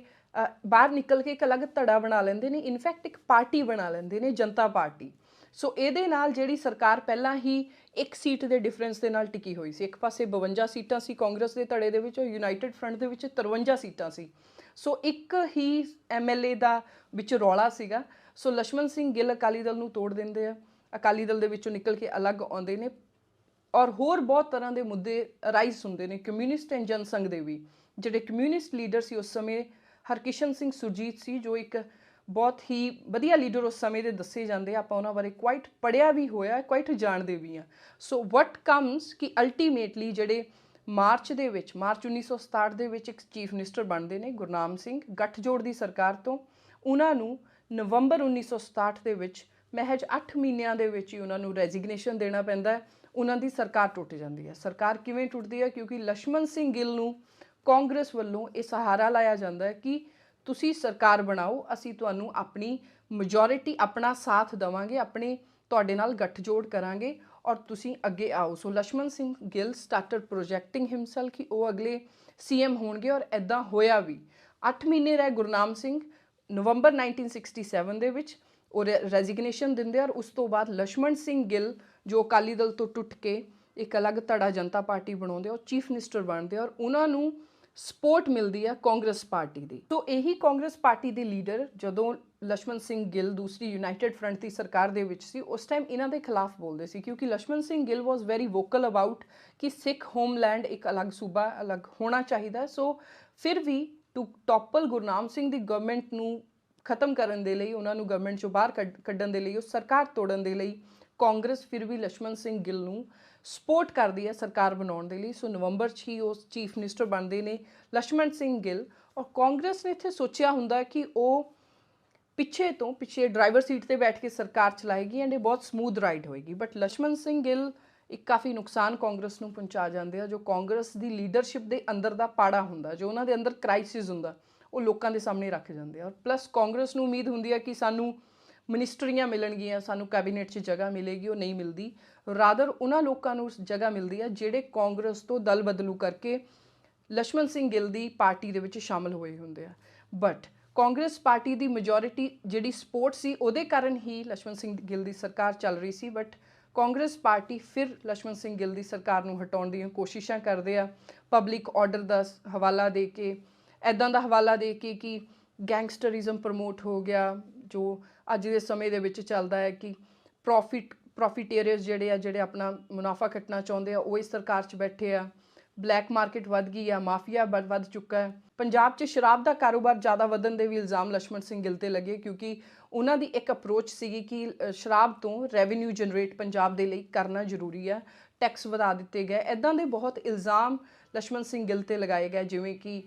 Speaker 1: ਬਾਹਰ ਨਿਕਲ ਕੇ ਇੱਕ ਅਲੱਗ ਧੜਾ ਬਣਾ ਲੈਂਦੇ ਨੇ। ਇਨਫੈਕਟ ਇੱਕ ਪਾਰਟੀ ਬਣਾ ਲੈਂਦੇ ਨੇ, ਜਨਤਾ ਪਾਰਟੀ। ਸੋ ਇਹਦੇ ਨਾਲ ਜਿਹੜੀ ਸਰਕਾਰ ਪਹਿਲਾਂ ਹੀ ਇੱਕ ਸੀਟ ਦੇ ਡਿਫਰੈਂਸ ਦੇ ਨਾਲ ਟਿਕੀ ਹੋਈ ਸੀ। ਇੱਕ ਪਾਸੇ 52 ਸੀਟਾਂ ਸੀ ਕਾਂਗਰਸ ਦੇ ਧੜੇ ਦੇ ਵਿੱਚ ਔਰ ਯੂਨਾਈਟਿਡ ਫਰੰਟ ਦੇ ਵਿੱਚ 53 ਸੀਟਾਂ ਸੀ। ਸੋ ਇੱਕ ਹੀ ਐਮਐਲਏ ਦਾ ਵਿੱਚ ਰੌਲਾ ਸੀਗਾ। ਸੋ ਲਛਮਣ ਸਿੰਘ ਗਿੱਲ ਅਕਾਲੀ ਦਲ ਨੂੰ ਤੋੜ ਦਿੰਦੇ ਆ, ਅਕਾਲੀ ਦਲ ਦੇ ਵਿੱਚੋਂ ਨਿਕਲ ਕੇ ਅਲੱਗ ਆਉਂਦੇ ਨੇ ਔਰ ਹੋਰ ਬਹੁਤ ਤਰ੍ਹਾਂ ਦੇ ਮੁੱਦੇ ਰਾਈਜ਼ ਹੁੰਦੇ ਨੇ ਕਮਿਊਨਿਸਟ ਐਂਡ ਜਨਸੰਘ ਦੇ ਵੀ। ਜਿਹੜੇ ਕਮਿਊਨਿਸਟ ਲੀਡਰ ਸੀ ਉਸ ਸਮੇਂ ਹਰਕਿਸ਼ਨ ਸਿੰਘ ਸੁਰਜੀਤ ਸੀ, ਜੋ ਇੱਕ ਬਹੁਤ ਹੀ ਵਧੀਆ ਲੀਡਰ ਉਸ ਸਮੇਂ ਦੇ ਦੱਸੇ ਜਾਂਦੇ। ਆਪਾਂ ਉਹਨਾਂ ਬਾਰੇ ਕੁਆਇਟ ਪੜ੍ਹਿਆ ਵੀ ਹੋਇਆ, ਕੁਆਇਟ ਜਾਣਦੇ ਵੀ ਹਾਂ। ਸੋ ਵਟ ਕਮਸ ਕਿ ਅਲਟੀਮੇਟਲੀ ਜਿਹੜੇ ਮਾਰਚ 1967 ਦੇ ਵਿੱਚ ਇੱਕ ਚੀਫ ਮਿਨਿਸਟਰ ਬਣਦੇ ਨੇ ਗੁਰਨਾਮ ਸਿੰਘ ਗੱਠਜੋੜ ਦੀ ਸਰਕਾਰ ਤੋਂ। ਉਹਨਾਂ ਨੂੰ ਨਵੰਬਰ 1967 ਦੇ ਵਿੱਚ ਮਹਿਜ 8 ਮਹੀਨਿਆਂ ਦੇ ਵਿੱਚ ਹੀ ਉਹਨਾਂ ਨੂੰ ਰੈਜ਼ਿਗਨੇਸ਼ਨ ਦੇਣਾ ਪੈਂਦਾ। ਉਹਨਾਂ ਦੀ ਸਰਕਾਰ ਟੁੱਟ ਜਾਂਦੀ ਹੈ। ਸਰਕਾਰ ਕਿਵੇਂ ਟੁੱਟਦੀ ਹੈ? ਕਿਉਂਕਿ ਲਛਮਣ ਸਿੰਘ ਗਿੱਲ ਨੂੰ ਕਾਂਗਰਸ ਵੱਲੋਂ ਇਹ ਸਹਾਰਾ ਲਾਇਆ ਜਾਂਦਾ ਹੈ ਕਿ ਤੁਸੀਂ ਸਰਕਾਰ ਬਣਾਓ, ਅਸੀਂ ਤੁਹਾਨੂੰ ਆਪਣੀ ਮੈਜੋਰਿਟੀ, ਆਪਣਾ ਸਾਥ ਦੇਵਾਂਗੇ, ਤੁਹਾਡੇ ਨਾਲ ਗੱਠਜੋੜ ਕਰਾਂਗੇ ਔਰ ਤੁਸੀਂ ਅੱਗੇ ਆਓ। So Lachhman Singh Gill started projecting himself ਕਿ ਉਹ ਅਗਲੇ ਸੀਐਮ ਹੋਣਗੇ ਔਰ ਇੱਦਾਂ ਹੋਇਆ ਵੀ। 8 ਮਹੀਨੇ ਰਹੇ ਗੁਰਨਾਮ ਸਿੰਘ। ਨਵੰਬਰ 1967 ਦੇ ਵਿੱਚ ਉਹ ਰੈਜ਼ਿਗਨੇਸ਼ਨ ਦਿੰਦੇ ਔਰ ਉਸ ਤੋਂ ਬਾਅਦ ਲਛਮਣ ਸਿੰਘ ਗਿੱਲ ਜੋ ਅਕਾਲੀ ਦਲ ਤੋਂ ਟੁੱਟ ਕੇ ਇੱਕ ਅਲੱਗ ਧੜਾ ਜਨਤਾ ਪਾਰਟੀ ਬਣਾਉਂਦੇ ਔਰ ਚੀਫ ਮਿਨਿਸਟਰ ਬਣਦੇ ਔਰ ਉਹਨਾਂ ਨੂੰ ਸਪੋਰਟ ਮਿਲਦੀ ਹੈ ਕਾਂਗਰਸ ਪਾਰਟੀ ਦੀ। ਸੋ ਇਹੀ ਕਾਂਗਰਸ ਪਾਰਟੀ ਦੇ ਲੀਡਰ ਜਦੋਂ ਲక్ష్మణ ਸਿੰਘ ਗਿੱਲ ਦੂਸਰੀ ਯੂਨਾਈਟਿਡ ਫਰੰਟ ਦੀ ਸਰਕਾਰ ਦੇ ਵਿੱਚ ਸੀ, ਉਸ ਟਾਈਮ ਇਹਨਾਂ ਦੇ ਖਿਲਾਫ ਬੋਲਦੇ ਸੀ, ਕਿਉਂਕਿ Lakshman Singh Gill was very vocal about ਕਿ ਸਿੱਖ ਹੋਮਲੈਂਡ ਇੱਕ ਅਲੱਗ ਸੂਬਾ ਅਲੱਗ ਹੋਣਾ ਚਾਹੀਦਾ। ਸੋ ਫਿਰ ਵੀ to topple Gurnam Singh the government ਨੂੰ ਖਤਮ ਕਰਨ ਦੇ ਲਈ, ਉਹਨਾਂ ਨੂੰ ਗਵਰਨਮੈਂਟ ਚੋਂ ਬਾਹਰ ਕੱਢਣ ਦੇ ਲਈ, ਉਹ ਸਰਕਾਰ ਤੋੜਨ ਦੇ ਲਈ ਕਾਂਗਰਸ ਫਿਰ ਵੀ ਲక్ష్మణ ਸਿੰਘ ਗਿੱਲ ਨੂੰ ਸਪੋਰਟ ਕਰਦੀ ਹੈ ਸਰਕਾਰ ਬਣਾਉਣ ਦੇ ਲਈ। ਸੋ ਨਵੰਬਰ 'ਚ ਹੀ ਉਹ ਚੀਫ ਮਿਨਿਸਟਰ ਬਣਦੇ ਨੇ ਲక్ష్మణ ਸਿੰਘ ਗਿੱਲ। ਔਰ ਕਾਂਗਰਸ ਨੇ ਇੱਥੇ ਸੋਚਿਆ ਹੁੰਦਾ ਕਿ ਉਹ ਪਿੱਛੇ ਡਰਾਈਵਰ ਸੀਟ ਤੇ ਬੈਠ ਕੇ ਸਰਕਾਰ ਚਲਾਏਗੀ ਐਂਡ ਇਹ ਬਹੁਤ ਸਮੂਥ ਰਾਈਡ ਹੋਏਗੀ। ਬਟ ਲక్ష్మణ ਸਿੰਘ ਗਿੱਲ ਇੱਕ ਕਾਫੀ ਨੁਕਸਾਨ ਕਾਂਗਰਸ ਨੂੰ ਪਹੁੰਚਾ ਜਾਂਦੇ ਆ। ਜੋ ਕਾਂਗਰਸ ਦੀ ਲੀਡਰਸ਼ਿਪ ਦੇ ਅੰਦਰ ਦਾ ਪਾੜਾ ਹੁੰਦਾ, ਜੋ ਉਹਨਾਂ ਦੇ ਅੰਦਰ ਕ੍ਰਾਈਸਿਸ ਹੁੰਦਾ, ਉਹ ਲੋਕਾਂ ਦੇ ਸਾਹਮਣੇ ਰੱਖ ਜਾਂਦੇ ਆ। ਔਰ ਪਲੱਸ ਕਾਂਗਰਸ ਨੂੰ ਉਮੀਦ ਹੁੰਦੀ ਹੈ ਕਿ ਸਾਨੂੰ ਮਿਨਿਸਟਰੀਆਂ ਮਿਲਣਗੀਆਂ, ਸਾਨੂੰ ਕੈਬਨਿਟ 'ਚ ਜਗ੍ਹਾ ਮਿਲੇਗੀ, ਉਹ ਨਹੀਂ ਮਿਲਦੀ। ਰਾਦਰ ਉਹਨਾਂ ਲੋਕਾਂ ਨੂੰ ਜਗ੍ਹਾ ਮਿਲਦੀ ਹੈ ਜਿਹੜੇ ਕਾਂਗਰਸ ਤੋਂ ਦਲ ਬਦਲੂ ਕਰਕੇ ਲక్ష్మణ ਸਿੰਘ ਗਿੱਲ ਦੀ ਪਾਰਟੀ ਦੇ ਵਿੱਚ ਸ਼ਾਮਲ ਹੋਏ ਹੁੰਦੇ ਆ। But Congress party the majority ਜਿਹੜੀ ਸਪੋਰਟ ਸੀ, ਉਹਦੇ ਕਾਰਨ ਹੀ ਲక్ష్మణ ਸਿੰਘ ਗਿੱਲ ਦੀ ਸਰਕਾਰ ਚੱਲ ਰਹੀ ਸੀ। ਬਟ ਕਾਂਗਰਸ ਪਾਰਟੀ ਫਿਰ ਲక్ష్మణ ਸਿੰਘ ਗਿੱਲ ਦੀ ਸਰਕਾਰ ਨੂੰ ਹਟਾਉਣ ਦੀਆਂ ਕੋਸ਼ਿਸ਼ਾਂ ਕਰਦੇ ਆ, ਪਬਲਿਕ ਆਰਡਰ ਦਾ ਹਵਾਲਾ ਦੇ ਕੇ, ਇੱਦਾਂ ਦਾ ਹਵਾਲਾ ਦੇ ਕੇ ਕਿ ਗੈਂਗਸਟਰਿਜ਼ਮ ਪ੍ਰਮੋਟ ਹੋ ਗਿਆ, ਜੋ ਅੱਜ ਦੇ ਸਮੇਂ ਦੇ ਵਿੱਚ ਚੱਲਦਾ ਹੈ ਕਿ ਪ੍ਰੋਫਿਟੇਰੀਅਸ ਜਿਹੜੇ ਆਪਣਾ ਮੁਨਾਫਾ ਕੱਟਣਾ ਚਾਹੁੰਦੇ ਆ, ਉਹ ਇਸ ਸਰਕਾਰ 'ਚ ਬੈਠੇ ਆ। ਬਲੈਕ ਮਾਰਕੀਟ ਵੱਧ ਗਈ ਆ, ਮਾਫੀਆ ਵੱਧ ਚੁੱਕਾ ਹੈ। ਪੰਜਾਬ 'ਚ ਸ਼ਰਾਬ ਦਾ ਕਾਰੋਬਾਰ ਜ਼ਿਆਦਾ ਵਧਣ ਦੇ ਵੀ ਇਲਜ਼ਾਮ ਲక్ష్మణ ਸਿੰਘ ਗਿੱਲ 'ਤੇ ਲੱਗੇ, ਕਿਉਂਕਿ ਉਹਨਾਂ ਦੀ ਇੱਕ ਅਪਰੋਚ ਸੀਗੀ ਕਿ ਸ਼ਰਾਬ ਤੋਂ ਰੈਵਨਿਊ ਜਨਰੇਟ ਪੰਜਾਬ ਦੇ ਲਈ ਕਰਨਾ ਜ਼ਰੂਰੀ ਆ, ਟੈਕਸ ਵਧਾ ਦਿੱਤੇ ਗਏ। ਇੱਦਾਂ ਦੇ ਬਹੁਤ ਇਲਜ਼ਾਮ ਲక్ష్మణ ਸਿੰਘ ਗਿੱਲ 'ਤੇ ਲਗਾਏ ਗਏ, ਜਿਵੇਂ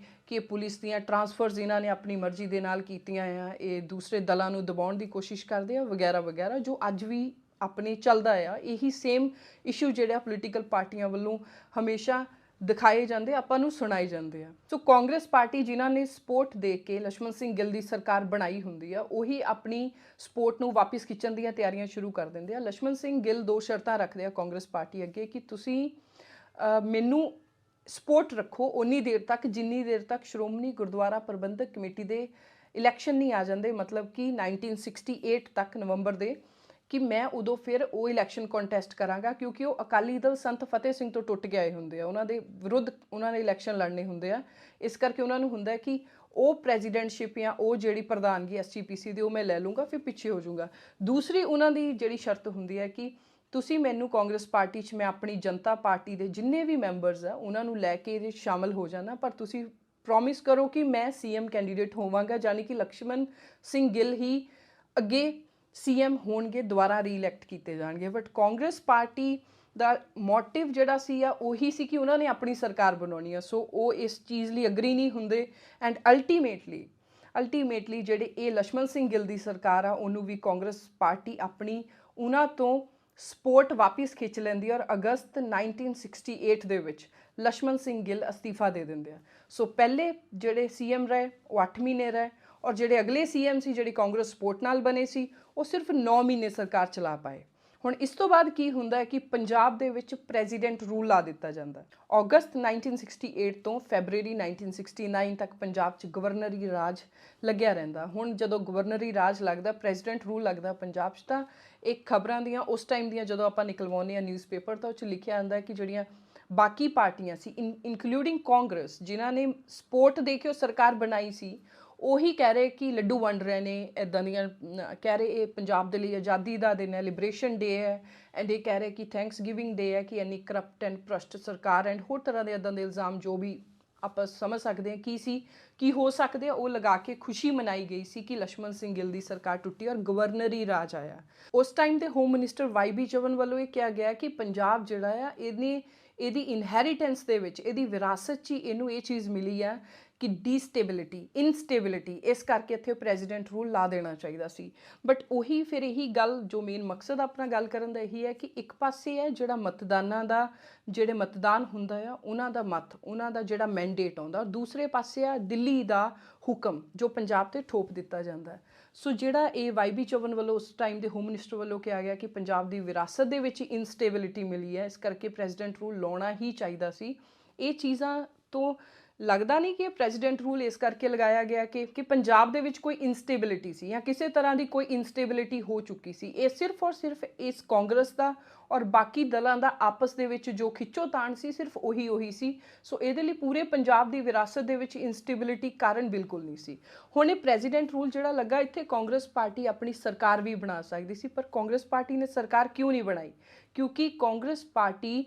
Speaker 1: ਕਿ ਪੁਲਿਸ ਦੀਆਂ ਟਰਾਂਸਫਰਸ ਇਹਨਾਂ ਨੇ ਆਪਣੀ ਮਰਜ਼ੀ ਦੇ ਨਾਲ ਕੀਤੀਆਂ ਆ, ਇਹ ਦੂਸਰੇ ਦਲਾਂ ਨੂੰ ਦਬਾਉਣ ਦੀ ਕੋਸ਼ਿਸ਼ ਕਰਦੇ ਆ ਵਗੈਰਾ ਵਗੈਰਾ, ਜੋ ਅੱਜ ਵੀ ਆਪਣੇ ਚੱਲਦਾ ਆ। ਇਹੀ ਸੇਮ ਇਸ਼ੂ ਜਿਹੜਾ ਪੋਲੀਟੀਕਲ ਪਾਰਟੀਆਂ ਵੱਲੋਂ ਹਮੇਸ਼ਾ ਦਿਖਾਏ ਜਾਂਦੇ, ਆਪਾਂ ਨੂੰ ਸੁਣਾਏ ਜਾਂਦੇ ਆ। ਸੋ ਕਾਂਗਰਸ ਪਾਰਟੀ ਜਿਨ੍ਹਾਂ ਨੇ ਸਪੋਰਟ ਦੇ ਕੇ ਲక్ష్మణ ਸਿੰਘ ਗਿੱਲ ਦੀ ਸਰਕਾਰ ਬਣਾਈ ਹੁੰਦੀ ਆ, ਉਹੀ ਆਪਣੀ ਸਪੋਰਟ ਨੂੰ ਵਾਪਸ ਖਿੱਚਣ ਦੀਆਂ ਤਿਆਰੀਆਂ ਸ਼ੁਰੂ ਕਰ ਦਿੰਦੇ ਆ। ਲక్ష్మణ ਸਿੰਘ ਗਿੱਲ 2 ਸ਼ਰਤਾਂ ਰੱਖਦੇ ਆ ਕਾਂਗਰਸ ਪਾਰਟੀ ਅੱਗੇ ਕਿ ਤੁਸੀਂ ਮੈਨੂੰ ਸਪੋਰਟ ਰੱਖੋ ਉਨੀ ਦੇਰ ਤੱਕ ਜਿੰਨੀ ਦੇਰ ਤੱਕ ਸ਼੍ਰੋਮਣੀ ਗੁਰਦੁਆਰਾ ਪ੍ਰਬੰਧਕ ਕਮੇਟੀ ਦੇ ਇਲੈਕਸ਼ਨ ਨਹੀਂ ਆ ਜਾਂਦੇ, ਮਤਲਬ ਕਿ 1968 ਤੱਕ ਨਵੰਬਰ ਦੇ, ਕਿ ਮੈਂ ਉਦੋਂ ਫਿਰ ਉਹ ਇਲੈਕਸ਼ਨ ਕੰਟੈਸਟ ਕਰਾਂਗਾ, ਕਿਉਂਕਿ ਉਹ ਅਕਾਲੀ ਦਲ ਸੰਤ ਫਤਿਹ ਸਿੰਘ ਤੋਂ ਟੁੱਟ ਕੇ ਆਏ ਹੁੰਦੇ ਆ, ਉਹਨਾਂ ਦੇ ਵਿਰੁੱਧ ਉਹਨਾਂ ਨੇ ਇਲੈਕਸ਼ਨ ਲੜਨੇ ਹੁੰਦੇ ਆ। ਇਸ ਕਰਕੇ ਉਹਨਾਂ ਨੂੰ ਹੁੰਦਾ ਕਿ ਉਹ ਪ੍ਰੈਜ਼ੀਡੈਂਟਸ਼ਿਪ ਜਾਂ ਉਹ ਜਿਹੜੀ ਪ੍ਰਧਾਨਗੀ SGPC ਦੀ ਉਹ ਮੈਂ ਲੈ ਲੂੰਗਾ, ਫਿਰ ਪਿੱਛੇ ਹੋ ਜਾਊਂਗਾ। ਦੂਸਰੀ ਉਹਨਾਂ ਦੀ ਜਿਹੜੀ ਸ਼ਰਤ ਹੁੰਦੀ ਹੈ ਕਿ ਤੁਸੀਂ ਮੈਨੂੰ ਕਾਂਗਰਸ ਪਾਰਟੀ 'ਚ ਮੈਂ ਆਪਣੀ ਜਨਤਾ ਪਾਰਟੀ ਦੇ ਜਿੰਨੇ ਵੀ ਮੈਂਬਰਸ ਆ ਉਹਨਾਂ ਨੂੰ ਲੈ ਕੇ ਇਹਦੇ ਸ਼ਾਮਲ ਹੋ ਜਾਣਾ, ਪਰ ਤੁਸੀਂ ਪ੍ਰੋਮਿਸ ਕਰੋ ਕਿ ਮੈਂ CM ਕੈਂਡੀਡੇਟ ਹੋਵਾਂਗਾ, ਯਾਨੀ ਕਿ ਲక్ష్మణ ਸਿੰਘ ਗਿੱਲ ਹੀ ਅੱਗੇ CM ਹੋਣਗੇ, ਦੁਬਾਰਾ ਰੀਇਲੈਕਟ ਕੀਤੇ ਜਾਣਗੇ। But Congress party the motive ਜਿਹੜਾ ਸੀ ਉਹੀ ਸੀ ਕਿ ਉਹਨਾਂ ਨੇ ਆਪਣੀ ਸਰਕਾਰ ਬਣਾਉਣੀ ਆ। ਸੋ ਉਹ ਇਸ ਚੀਜ਼ ਲਈ ਅਗਰੀ ਨਹੀਂ ਹੁੰਦੇ ਐਂਡ ਅਲਟੀਮੇਟਲੀ ਜਿਹੜੇ ਇਹ ਲక్ష్మణ ਸਿੰਘ ਗਿੱਲ ਦੀ ਸਰਕਾਰ ਆ, ਉਹਨੂੰ ਵੀ ਕਾਂਗਰਸ ਪਾਰਟੀ ਆਪਣੀ ਉਹਨਾਂ ਤੋਂ ਸਪੋਰਟ ਵਾਪਿਸ ਖਿੱਚ ਲੈਂਦੀ ਹੈ। ਔਰ ਅਗਸਤ 1968 ਦੇ ਵਿੱਚ ਲక్ష్మణ ਸਿੰਘ ਗਿੱਲ ਅਸਤੀਫਾ ਦੇ ਦਿੰਦੇ ਆ। ਸੋ ਪਹਿਲੇ ਜਿਹੜੇ CM ਰਹੇ ਉਹ 8 ਮਹੀਨੇ ਰਹੇ, ਔਰ ਜਿਹੜੇ ਅਗਲੇ CM ਸੀ ਜਿਹੜੀ ਕਾਂਗਰਸ ਸਪੋਰਟ ਨਾਲ ਬਣੇ ਸੀ, ਉਹ ਸਿਰਫ 9 ਮਹੀਨੇ ਸਰਕਾਰ ਚਲਾ ਪਾਏ। ਹੁਣ ਇਸ ਤੋਂ ਬਾਅਦ ਕੀ ਹੁੰਦਾ ਹੈ ਕਿ ਪੰਜਾਬ ਦੇ ਵਿੱਚ ਪ੍ਰੈਜ਼ੀਡੈਂਟ ਰੂਲ ਲਾ ਦਿੱਤਾ ਜਾਂਦਾ। ਅਗਸਤ 1968 ਤੋਂ ਫੈਬਰੂਰੀ 1969 ਤੱਕ ਪੰਜਾਬ 'ਚ ਗਵਰਨਰੀ ਰਾਜ ਲੱਗਿਆ ਰਹਿੰਦਾ। ਹੁਣ ਜਦੋਂ ਗਵਰਨਰੀ ਰਾਜ ਲੱਗਦਾ, ਪ੍ਰੈਜ਼ੀਡੈਂਟ ਰੂਲ ਲੱਗਦਾ ਪੰਜਾਬ 'ਚ, ਤਾਂ ਇੱਕ ਖਬਰਾਂ ਦੀਆਂ ਉਸ ਟਾਈਮ ਦੀਆਂ ਜਦੋਂ ਆਪਾਂ ਨਿਕਲਵਾਉਂਦੇ ਹਾਂ ਨਿਊਜ਼ਪੇਪਰ, ਤਾਂ ਉਹ 'ਚ ਲਿਖਿਆ ਜਾਂਦਾ ਕਿ ਜਿਹੜੀਆਂ ਬਾਕੀ ਪਾਰਟੀਆਂ ਸੀ ਇਨਕਲੂਡਿੰਗ ਕਾਂਗਰਸ, ਜਿਨ੍ਹਾਂ ਨੇ ਸਪੋਰਟ ਦੇ ਕੇ ਉਹ ਸਰਕਾਰ ਬਣਾਈ ਸੀ, ਉਹੀ ਕਹਿ ਰਹੇ ਕਿ ਲੱਡੂ ਵੰਡ ਰਹੇ ਨੇ, ਇੱਦਾਂ ਦੀਆਂ ਕਹਿ ਰਹੇ ਇਹ ਪੰਜਾਬ ਦੇ ਲਈ ਆਜ਼ਾਦੀ ਦਾ ਦਿਨ ਹੈ, ਲਿਬਰੇਸ਼ਨ ਡੇ ਹੈ, ਐਂਡ ਇਹ ਕਹਿ ਰਹੇ ਕਿ ਥੈਂਕਸ ਗਿਵਿੰਗ ਡੇ ਹੈ, ਕਿ ਇੰਨੀ ਕਰਪਟ ਐਂਡ ਭ੍ਰਸ਼ਟ ਸਰਕਾਰ ਐਂਡ ਹੋਰ ਤਰ੍ਹਾਂ ਦੇ ਇੱਦਾਂ ਦੇ ਇਲਜ਼ਾਮ ਜੋ ਵੀ ਆਪਾਂ ਸਮਝ ਸਕਦੇ ਹਾਂ ਕੀ ਹੋ ਸਕਦੇ ਆ, ਉਹ ਲਗਾ ਕੇ ਖੁਸ਼ੀ ਮਨਾਈ ਗਈ ਸੀ ਕਿ ਲక్ష్మణ ਸਿੰਘ ਗਿੱਲ ਦੀ ਸਰਕਾਰ ਟੁੱਟੀ ਔਰ ਗਵਰਨਰੀ ਰਾਜ ਆਇਆ। ਉਸ ਟਾਈਮ ਦੇ ਹੋਮ ਮਿਨਿਸਟਰ YB ਚਵਨ ਵੱਲੋਂ ਇਹ ਕਿਹਾ ਗਿਆ ਕਿ ਪੰਜਾਬ ਜਿਹੜਾ ਆ ਇਹਦੀ ਇਨਹੈਰੀਟੈਂਸ ਦੇ ਵਿੱਚ, ਇਹਦੀ ਵਿਰਾਸਤ 'ਚ ਹੀ ਇਹਨੂੰ ਇਹ ਚੀਜ਼ ਮਿਲੀ ਆ ਕਿ ਇਨਸਟੇਬਿਲਿਟੀ, ਇਸ ਕਰਕੇ ਇੱਥੇ ਪ੍ਰੈਜ਼ੀਡੈਂਟ ਰੂਲ ਲਾ ਦੇਣਾ ਚਾਹੀਦਾ ਸੀ। ਬਟ ਉਹੀ ਫਿਰ ਇਹੀ ਗੱਲ, ਜੋ ਮੇਨ ਮਕਸਦ ਆਪਣਾ ਗੱਲ ਕਰਨ ਦਾ ਇਹੀ ਹੈ ਕਿ ਇੱਕ ਪਾਸੇ ਹੈ ਜਿਹੜਾ ਜਿਹੜੇ ਮਤਦਾਨ ਹੁੰਦਾ ਆ ਉਹਨਾਂ ਦਾ ਜਿਹੜਾ ਮੈਂਡੇਟ ਆਉਂਦਾ, ਦੂਸਰੇ ਪਾਸੇ ਆ ਦਿੱਲੀ ਦਾ ਹੁਕਮ ਜੋ ਪੰਜਾਬ 'ਤੇ ਥੋਪ ਦਿੱਤਾ ਜਾਂਦਾ। ਸੋ ਜਿਹੜਾ ਇਹ YB ਚਵਨ ਵੱਲੋਂ ਉਸ ਟਾਈਮ ਦੇ ਹੋਮ ਮਿਨਿਸਟਰ ਵੱਲੋਂ ਕਿਹਾ ਗਿਆ ਕਿ ਪੰਜਾਬ ਦੀ ਵਿਰਾਸਤ ਦੇ ਵਿੱਚ ਇਨਸਟੇਬਿਲਿਟੀ ਮਿਲੀ ਹੈ, ਇਸ ਕਰਕੇ ਪ੍ਰੈਜ਼ੀਡੈਂਟ ਰੂਲ ਲਾਉਣਾ ਹੀ ਚਾਹੀਦਾ ਸੀ। ਇਹ ਚੀਜ਼ਾਂ ਤੋਂ ਲੱਗਦਾ ਨਹੀਂ ਕਿ ਇਹ ਪ੍ਰੈਜ਼ੀਡੈਂਟ ਰੂਲ ਇਸ ਕਰਕੇ ਲਗਾਇਆ ਗਿਆ ਕਿ ਪੰਜਾਬ ਦੇ ਵਿੱਚ ਕੋਈ ਇਨਸਟੇਬਿਲਿਟੀ ਸੀ ਜਾਂ ਕਿਸੇ ਤਰ੍ਹਾਂ ਦੀ ਕੋਈ ਇਨਸਟੇਬਿਲਿਟੀ ਹੋ ਚੁੱਕੀ ਸੀ। ਇਹ ਸਿਰਫ ਔਰ ਸਿਰਫ ਇਸ ਕਾਂਗਰਸ ਦਾ ਔਰ ਬਾਕੀ ਦਲਾਂ ਦਾ ਆਪਸ ਦੇ ਵਿੱਚ ਜੋ ਖਿੱਚੋਤਾਣ ਸੀ, ਸਿਰਫ ਉਹੀ ਸੀ। ਸੋ ਇਹਦੇ ਲਈ ਪੂਰੇ ਪੰਜਾਬ ਦੀ ਵਿਰਾਸਤ ਦੇ ਵਿੱਚ ਇਨਸਟੇਬਿਲਿਟੀ ਕਾਰਨ ਬਿਲਕੁਲ ਨਹੀਂ ਸੀ। ਹੁਣ ਇਹ ਪ੍ਰੈਜ਼ੀਡੈਂਟ ਰੂਲ ਜਿਹੜਾ ਲੱਗਾ, ਇੱਥੇ ਕਾਂਗਰਸ ਪਾਰਟੀ ਆਪਣੀ ਸਰਕਾਰ ਵੀ ਬਣਾ ਸਕਦੀ ਸੀ, ਪਰ ਕਾਂਗਰਸ ਪਾਰਟੀ ਨੇ ਸਰਕਾਰ ਕਿਉਂ ਨਹੀਂ ਬਣਾਈ? ਕਿਉਂਕਿ ਕਾਂਗਰਸ ਪਾਰਟੀ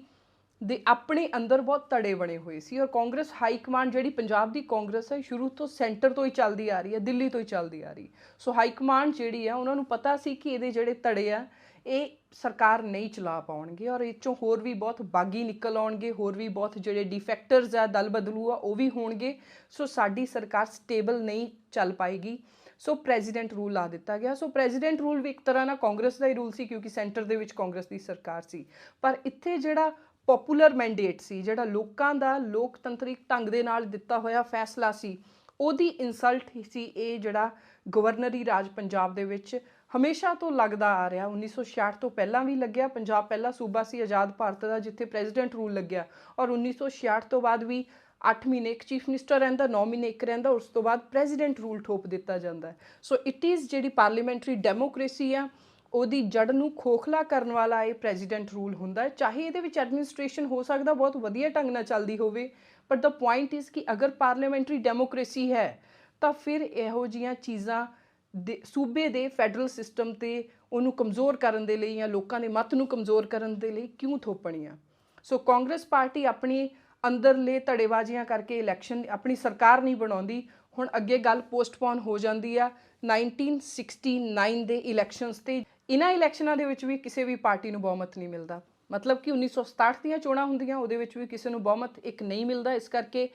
Speaker 1: ਦੇ ਆਪਣੇ ਅੰਦਰ ਬਹੁਤ ਧੜੇ ਬਣੇ ਹੋਏ ਸੀ ਔਰ ਕਾਂਗਰਸ ਹਾਈ ਕਮਾਂਡ ਜਿਹੜੀ ਪੰਜਾਬ ਦੀ ਕਾਂਗਰਸ ਹੈ ਸ਼ੁਰੂ ਤੋਂ ਸੈਂਟਰ ਤੋਂ ਹੀ ਚੱਲਦੀ ਆ ਰਹੀ ਹੈ, ਦਿੱਲੀ ਤੋਂ ਹੀ ਚੱਲਦੀ ਆ ਰਹੀ। ਸੋ ਹਾਈ ਕਮਾਂਡ ਜਿਹੜੀ ਆ ਉਹਨਾਂ ਨੂੰ ਪਤਾ ਸੀ ਕਿ ਇਹਦੇ ਜਿਹੜੇ ਧੜੇ ਆ ਇਹ ਸਰਕਾਰ ਨਹੀਂ ਚਲਾ ਪਾਉਣਗੇ ਔਰ ਇਹ 'ਚੋਂ ਹੋਰ ਵੀ ਬਹੁਤ ਬਾਗੀ ਨਿਕਲ ਆਉਣਗੇ, ਹੋਰ ਵੀ ਬਹੁਤ ਜਿਹੜੇ ਡਿਫੈਕਟਰਸ ਆ, ਦਲ ਬਦਲੂ ਆ, ਉਹ ਵੀ ਹੋਣਗੇ। ਸੋ ਸਾਡੀ ਸਰਕਾਰ ਸਟੇਬਲ ਨਹੀਂ ਚੱਲ ਪਾਏਗੀ। ਸੋ ਪ੍ਰੈਜ਼ੀਡੈਂਟ ਰੂਲ ਲਾ ਦਿੱਤਾ ਗਿਆ। ਸੋ ਪ੍ਰੈਜ਼ੀਡੈਂਟ ਰੂਲ ਵੀ ਇੱਕ ਤਰ੍ਹਾਂ ਨਾਲ ਕਾਂਗਰਸ ਦਾ ਹੀ ਰੂਲ ਸੀ ਕਿਉਂਕਿ ਸੈਂਟਰ ਦੇ ਵਿੱਚ ਕਾਂਗਰਸ ਦੀ ਸਰਕਾਰ ਸੀ। ਪਰ ਇੱਥੇ ਜਿਹੜਾ ਪੋਪੂਲਰ ਮੈਂਡੇਟ ਸੀ, ਜਿਹੜਾ ਲੋਕਾਂ ਦਾ ਲੋਕਤੰਤਰਿਕ ਢੰਗ ਦੇ ਨਾਲ ਦਿੱਤਾ ਹੋਇਆ ਫੈਸਲਾ ਸੀ, ਉਹਦੀ ਇਨਸਲਟ ਸੀ ਇਹ ਜਿਹੜਾ ਗਵਰਨਰੀ ਰਾਜ ਪੰਜਾਬ ਦੇ ਵਿੱਚ ਹਮੇਸ਼ਾ ਤੋਂ ਲੱਗਦਾ ਆ ਰਿਹਾ। 1966 ਤੋਂ ਪਹਿਲਾਂ ਵੀ ਲੱਗਿਆ। ਪੰਜਾਬ ਪਹਿਲਾ ਸੂਬਾ ਸੀ ਆਜ਼ਾਦ ਭਾਰਤ ਦਾ ਜਿੱਥੇ ਪ੍ਰੈਜ਼ੀਡੈਂਟ ਰੂਲ ਲੱਗਿਆ ਔਰ 1966 ਤੋਂ ਬਾਅਦ ਵੀ 8 ਮਹੀਨੇ ਇੱਕ ਚੀਫ ਮਿਨਿਸਟਰ ਰਹਿੰਦਾ, 9 ਮਹੀਨੇ ਇੱਕ ਰਹਿੰਦਾ, ਉਸ ਤੋਂ ਬਾਅਦ ਪ੍ਰੈਜ਼ੀਡੈਂਟ ਰੂਲ ਥੋਪ ਦਿੱਤਾ ਜਾਂਦਾ। ਸੋ ਇਟ ਇਜ਼ ਜਿਹੜੀ ਪਾਰਲੀਮੈਂਟਰੀ ਡੈਮੋਕ੍ਰੇਸੀ ਆ ਉਹਦੀ ਜੜ ਨੂੰ ਖੋਖਲਾ ਕਰਨ ਵਾਲਾ ਇਹ ਪ੍ਰੈਜ਼ੀਡੈਂਟ ਰੂਲ ਹੁੰਦਾ ਹੈ। ਚਾਹੇ ਇਹਦੇ ਵਿੱਚ ਐਡਮਿਨਿਸਟ੍ਰੇਸ਼ਨ ਹੋ ਸਕਦਾ ਬਹੁਤ ਵਧੀਆ ਢੰਗ ਨਾਲ ਚੱਲਦੀ ਹੋਵੇ, ਬਟ ਦ ਪੁਆਇੰਟ ਇਜ਼ ਕਿ ਅਗਰ ਪਾਰਲੀਮੈਂਟਰੀ ਡੈਮੋਕ੍ਰੇਸੀ ਹੈ ਤਾਂ ਫਿਰ ਇਹੋ ਜਿਹੀਆਂ ਚੀਜ਼ਾਂ ਦੇ ਸੂਬੇ ਦੇ ਫੈਡਰਲ ਸਿਸਟਮ 'ਤੇ ਉਹਨੂੰ ਕਮਜ਼ੋਰ ਕਰਨ ਦੇ ਲਈ ਜਾਂ ਲੋਕਾਂ ਦੇ ਮਤ ਨੂੰ ਕਮਜ਼ੋਰ ਕਰਨ ਦੇ ਲਈ ਕਿਉਂ ਥੋਪਣੀਆਂ। ਸੋ ਕਾਂਗਰਸ ਪਾਰਟੀ ਆਪਣੀ ਅੰਦਰਲੇ ਧੜੇਬਾਜ਼ੀਆਂ ਕਰਕੇ ਇਲੈਕਸ਼ਨ ਆਪਣੀ ਸਰਕਾਰ ਨਹੀਂ ਬਣਾਉਂਦੀ। ਹੁਣ ਅੱਗੇ ਗੱਲ ਪੋਸਟਪੋਨ ਹੋ ਜਾਂਦੀ ਆ 1969 ਦੇ ਇਲੈਕਸ਼ਨਸ 'ਤੇ। ਇਹਨਾਂ ਇਲੈਕਸ਼ਨਾਂ ਦੇ ਵਿੱਚ ਵੀ ਕਿਸੇ ਵੀ ਪਾਰਟੀ ਨੂੰ ਬਹੁਮਤ ਨਹੀਂ ਮਿਲਦਾ। ਮਤਲਬ ਕਿ 1967 ਦੀਆਂ ਚੋਣਾਂ ਹੁੰਦੀਆਂ, ਉਹਦੇ ਵਿੱਚ ਵੀ ਕਿਸੇ ਨੂੰ ਬਹੁਮਤ ਇੱਕ ਨਹੀਂ ਮਿਲਦਾ। ਇਸ ਕਰਕੇ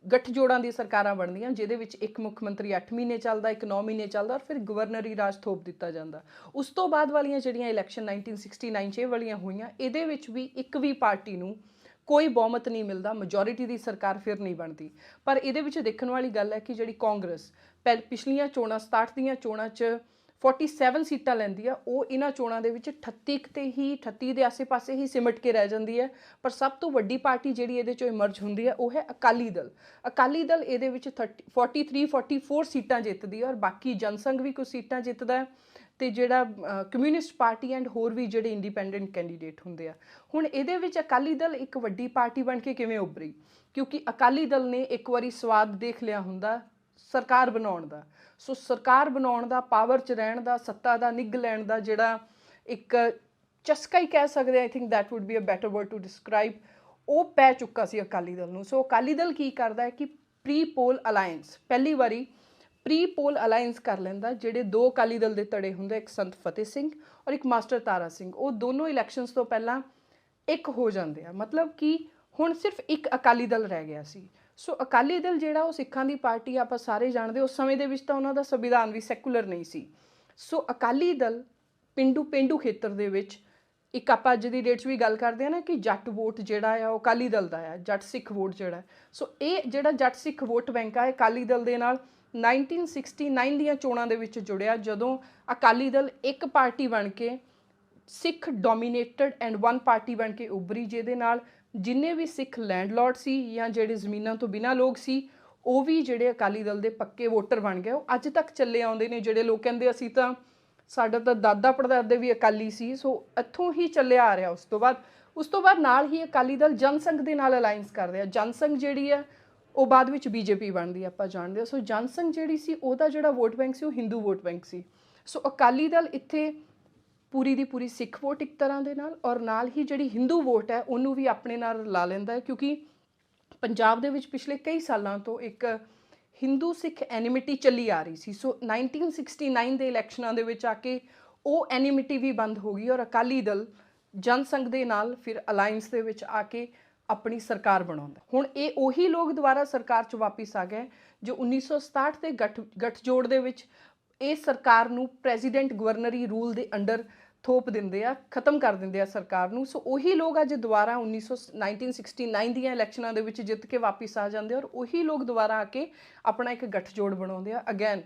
Speaker 1: ਗੱਠਜੋੜਾਂ ਦੀ ਸਰਕਾਰਾਂ ਬਣਦੀਆਂ ਜਿਹਦੇ ਵਿੱਚ ਇੱਕ ਮੁੱਖ ਮੰਤਰੀ 8 ਮਹੀਨੇ ਚੱਲਦਾ, ਇੱਕ 9 ਮਹੀਨੇ ਚੱਲਦਾ ਔਰ ਫਿਰ ਗਵਰਨਰੀ ਰਾਜ ਥੋਪ ਦਿੱਤਾ ਜਾਂਦਾ। ਉਸ ਤੋਂ ਬਾਅਦ ਵਾਲੀਆਂ ਜਿਹੜੀਆਂ ਇਲੈਕਸ਼ਨ 1969 'ਚ ਵਾਲੀਆਂ ਹੋਈਆਂ, ਇਹਦੇ ਵਿੱਚ ਵੀ ਇੱਕ ਵੀ ਪਾਰਟੀ ਨੂੰ ਕੋਈ ਬਹੁਮਤ ਨਹੀਂ ਮਿਲਦਾ, ਮੈਜੋਰਿਟੀ ਦੀ ਸਰਕਾਰ ਫਿਰ ਨਹੀਂ ਬਣਦੀ। ਪਰ ਇਹਦੇ ਵਿੱਚ ਦੇਖਣ ਵਾਲੀ ਗੱਲ ਹੈ ਕਿ ਜਿਹੜੀ ਕਾਂਗਰਸ ਪਿਛਲੀਆਂ ਚੋਣਾਂ 67 ਦੀਆਂ ਚੋਣਾਂ 'ਚ 47 ਸੀਟਾਂ ਲੈਂਦੀ ਆ, ਉਹ ਇਹਨਾਂ ਚੋਣਾਂ ਦੇ ਵਿੱਚ 38 ਦੇ ਆਸੇ-ਪਾਸੇ ਹੀ ਸਿਮਟ ਕੇ ਰਹਿ ਜਾਂਦੀ ਹੈ। ਪਰ ਸਭ ਤੋਂ ਵੱਡੀ ਪਾਰਟੀ ਜਿਹੜੀ ਇਹਦੇ 'ਚੋਂ ਇਮਰਜ ਹੁੰਦੀ ਹੈ ਉਹ ਹੈ ਅਕਾਲੀ ਦਲ। ਅਕਾਲੀ ਦਲ ਇਹਦੇ ਵਿੱਚ 44 ਸੀਟਾਂ ਜਿੱਤਦੀ ਹੈ ਔਰ ਬਾਕੀ ਜਨਸੰਘ ਵੀ ਕੁਝ ਸੀਟਾਂ ਜਿੱਤਦਾ ਤੇ ਜਿਹੜਾ ਕਮਿਊਨਿਸਟ ਪਾਰਟੀ ਐਂਡ ਹੋਰ ਵੀ ਜਿਹੜੇ ਇੰਡੀਪੈਂਡੈਂਟ ਕੈਂਡੀਡੇਟ ਹੁੰਦੇ ਆ। ਹੁਣ ਇਹਦੇ ਵਿੱਚ ਅਕਾਲੀ ਦਲ ਇੱਕ ਵੱਡੀ ਪਾਰਟੀ ਬਣ ਕੇ ਕਿਵੇਂ ਉੱਭਰੀ? ਕਿਉਂਕਿ ਅਕਾਲੀ ਦਲ ਨੇ ਇੱਕ ਵਾਰੀ ਸਵਾਦ ਦੇਖ ਲਿਆ ਹੁੰਦਾ ਸਰਕਾਰ ਬਣਾਉਣ ਦਾ। ਸੋ ਸਰਕਾਰ ਬਣਾਉਣ ਦਾ, ਪਾਵਰ 'ਚ ਰਹਿਣ ਦਾ, ਸੱਤਾ ਦਾ ਨਿੱਘ ਲੈਣ ਦਾ ਜਿਹੜਾ ਇੱਕ ਚਸਕਾ ਹੀ ਕਹਿ ਸਕਦੇ, I think that would be a better word to describe, ਉਹ ਪੈ ਚੁੱਕਾ ਸੀ ਅਕਾਲੀ ਦਲ ਨੂੰ। ਸੋ ਅਕਾਲੀ ਦਲ ਕੀ ਕਰਦਾ ਹੈ ਕਿ ਪ੍ਰੀ ਪੋਲ ਅਲਾਇੰਸ, ਪਹਿਲੀ ਵਾਰੀ ਪ੍ਰੀ ਪੋਲ ਅਲਾਇੰਸ ਕਰ ਲੈਂਦਾ। ਜਿਹੜੇ ਦੋ ਅਕਾਲੀ ਦਲ ਦੇ ਧੜੇ ਹੁੰਦੇ, ਇੱਕ ਸੰਤ ਫਤਿਹ ਸਿੰਘ ਔਰ ਇੱਕ ਮਾਸਟਰ ਤਾਰਾ ਸਿੰਘ, ਉਹ ਦੋਨੋਂ ਇਲੈਕਸ਼ਨਸ ਤੋਂ ਪਹਿਲਾਂ ਇੱਕ ਹੋ ਜਾਂਦੇ ਆ। ਮਤਲਬ ਕਿ ਹੁਣ ਸਿਰਫ ਇੱਕ ਅਕਾਲੀ ਦਲ ਰਹਿ ਗਿਆ ਸੀ। ਸੋ ਅਕਾਲੀ ਦਲ ਜਿਹੜਾ ਉਹ ਸਿੱਖਾਂ ਦੀ ਪਾਰਟੀ, ਆਪਾਂ ਸਾਰੇ ਜਾਣਦੇ। ਉਸ ਸਮੇਂ ਦੇ ਵਿੱਚ ਤਾਂ ਉਹਨਾਂ ਦਾ ਸੰਵਿਧਾਨ ਵੀ ਸੈਕੂਲਰ ਨਹੀਂ ਸੀ। ਸੋ ਅਕਾਲੀ ਦਲ ਪੇਂਡੂ ਖੇਤਰ ਦੇ ਵਿੱਚ ਇੱਕ ਆਪਾਂ ਅੱਜ ਦੀ ਡੇਟ 'ਚ ਵੀ ਗੱਲ ਕਰਦੇ ਹਾਂ ਨਾ ਕਿ ਜੱਟ ਵੋਟ ਜਿਹੜਾ ਆ ਉਹ ਅਕਾਲੀ ਦਲ ਦਾ ਆ, ਜੱਟ ਸਿੱਖ ਵੋਟ ਜਿਹੜਾ। ਸੋ ਇਹ ਜਿਹੜਾ ਜੱਟ ਸਿੱਖ ਵੋਟ ਬੈਂਕ ਆ, ਇਹ ਅਕਾਲੀ ਦਲ ਦੇ ਨਾਲ 1969 ਦੀਆਂ ਚੋਣਾਂ ਦੇ ਵਿੱਚ ਜੁੜਿਆ, ਜਦੋਂ ਅਕਾਲੀ ਦਲ ਇੱਕ ਪਾਰਟੀ ਬਣ ਕੇ ਸਿੱਖ ਡੋਮੀਨੇਟਡ ਐਂਡ ਵਨ ਪਾਰਟੀ ਬਣ ਕੇ ਉੱਭਰੀ, ਜਿਹਦੇ ਨਾਲ ਜਿੰਨੇ ਵੀ ਸਿੱਖ ਲੈਂਡਲੋਰਡ ਸੀ ਜਾਂ ਜਿਹੜੇ ਜ਼ਮੀਨਾਂ ਤੋਂ ਬਿਨਾਂ ਲੋਕ ਸੀ, ਉਹ ਵੀ ਜਿਹੜੇ ਅਕਾਲੀ ਦਲ ਦੇ ਪੱਕੇ ਵੋਟਰ ਬਣ ਗਏ। ਉਹ ਅੱਜ ਤੱਕ ਚੱਲੇ ਆਉਂਦੇ ਨੇ। ਜਿਹੜੇ ਲੋਕ ਕਹਿੰਦੇ ਅਸੀਂ ਤਾਂ ਸਾਡਾ ਤਾਂ ਦਾਦਾ ਪੜਦਾਦੇ ਵੀ ਅਕਾਲੀ ਸੀ, ਸੋ ਇੱਥੋਂ ਹੀ ਚੱਲਿਆ ਆ ਰਿਹਾ। ਉਸ ਤੋਂ ਬਾਅਦ ਨਾਲ ਹੀ ਅਕਾਲੀ ਦਲ ਜਨਸੰਘ ਦੇ ਨਾਲ ਅਲਾਇੰਸ ਕਰਦੇ ਆ। ਜਨਸੰਘ ਜਿਹੜੀ ਹੈ ਉਹ ਬਾਅਦ ਵਿੱਚ ਬੀਜੇਪੀ ਬਣਦੀ, ਆਪਾਂ ਜਾਣਦੇ ਹਾਂ। ਸੋ ਜਨਸੰਘ ਜਿਹੜੀ ਸੀ ਉਹਦਾ ਜਿਹੜਾ ਵੋਟ ਬੈਂਕ ਸੀ ਉਹ ਹਿੰਦੂ ਵੋਟ ਬੈਂਕ ਸੀ। ਸੋ ਅਕਾਲੀ ਦਲ ਇੱਥੇ ਪੂਰੀ ਦੀ ਪੂਰੀ ਸਿੱਖ ਵੋਟ ਇੱਕ ਤਰ੍ਹਾਂ ਦੇ ਨਾਲ, ਔਰ ਨਾਲ ਹੀ ਜਿਹੜੀ ਹਿੰਦੂ ਵੋਟ ਹੈ ਉਹਨੂੰ ਵੀ ਆਪਣੇ ਨਾਲ ਲਾ ਲੈਂਦਾ ਹੈ, ਕਿਉਂਕਿ ਪੰਜਾਬ ਦੇ ਵਿੱਚ ਪਿਛਲੇ ਕਈ ਸਾਲਾਂ ਤੋਂ ਇੱਕ ਹਿੰਦੂ ਸਿੱਖ ਐਨੀਮਿਟੀ ਚੱਲੀ ਆ ਰਹੀ ਸੀ। ਸੋ 1969 ਦੇ ਇਲੈਕਸ਼ਨਾਂ ਦੇ ਵਿੱਚ ਆ ਕੇ ਉਹ ਐਨੀਮਿਟੀ ਵੀ ਬੰਦ ਹੋ ਗਈ ਔਰ ਅਕਾਲੀ ਦਲ ਜਨਸੰਘ ਦੇ ਨਾਲ ਫਿਰ ਅਲਾਇੰਸ ਦੇ ਵਿੱਚ ਆ ਕੇ ਆਪਣੀ ਸਰਕਾਰ ਬਣਾਉਂਦਾ। ਹੁਣ ਇਹ ਉਹੀ ਲੋਕ ਦੁਬਾਰਾ ਸਰਕਾਰ 'ਚ ਵਾਪਿਸ ਆ ਗਏ ਜੋ 1967 ਦੇ ਗੱਠਜੋੜ ਦੇ ਵਿੱਚ ਇਹ ਸਰਕਾਰ ਨੂੰ ਪ੍ਰੈਜ਼ੀਡੈਂਟ ਗਵਰਨਰੀ ਰੂਲ ਦੇ ਅੰਡਰ ਥੋਪ ਦਿੰਦੇ ਆ, ਖਤਮ ਕਰ ਦਿੰਦੇ ਆ ਸਰਕਾਰ ਨੂੰ। ਸੋ ਉਹੀ ਲੋਕ ਅੱਜ ਦੁਬਾਰਾ 1969 ਦੀਆਂ ਇਲੈਕਸ਼ਨਾਂ ਦੇ ਵਿੱਚ ਜਿੱਤ ਕੇ ਵਾਪਿਸ ਆ ਜਾਂਦੇ ਔਰ ਉਹੀ ਲੋਕ ਦੁਬਾਰਾ ਆ ਕੇ ਆਪਣਾ ਇੱਕ ਗੱਠਜੋੜ ਬਣਾਉਂਦੇ ਆ। ਅਗੇਨ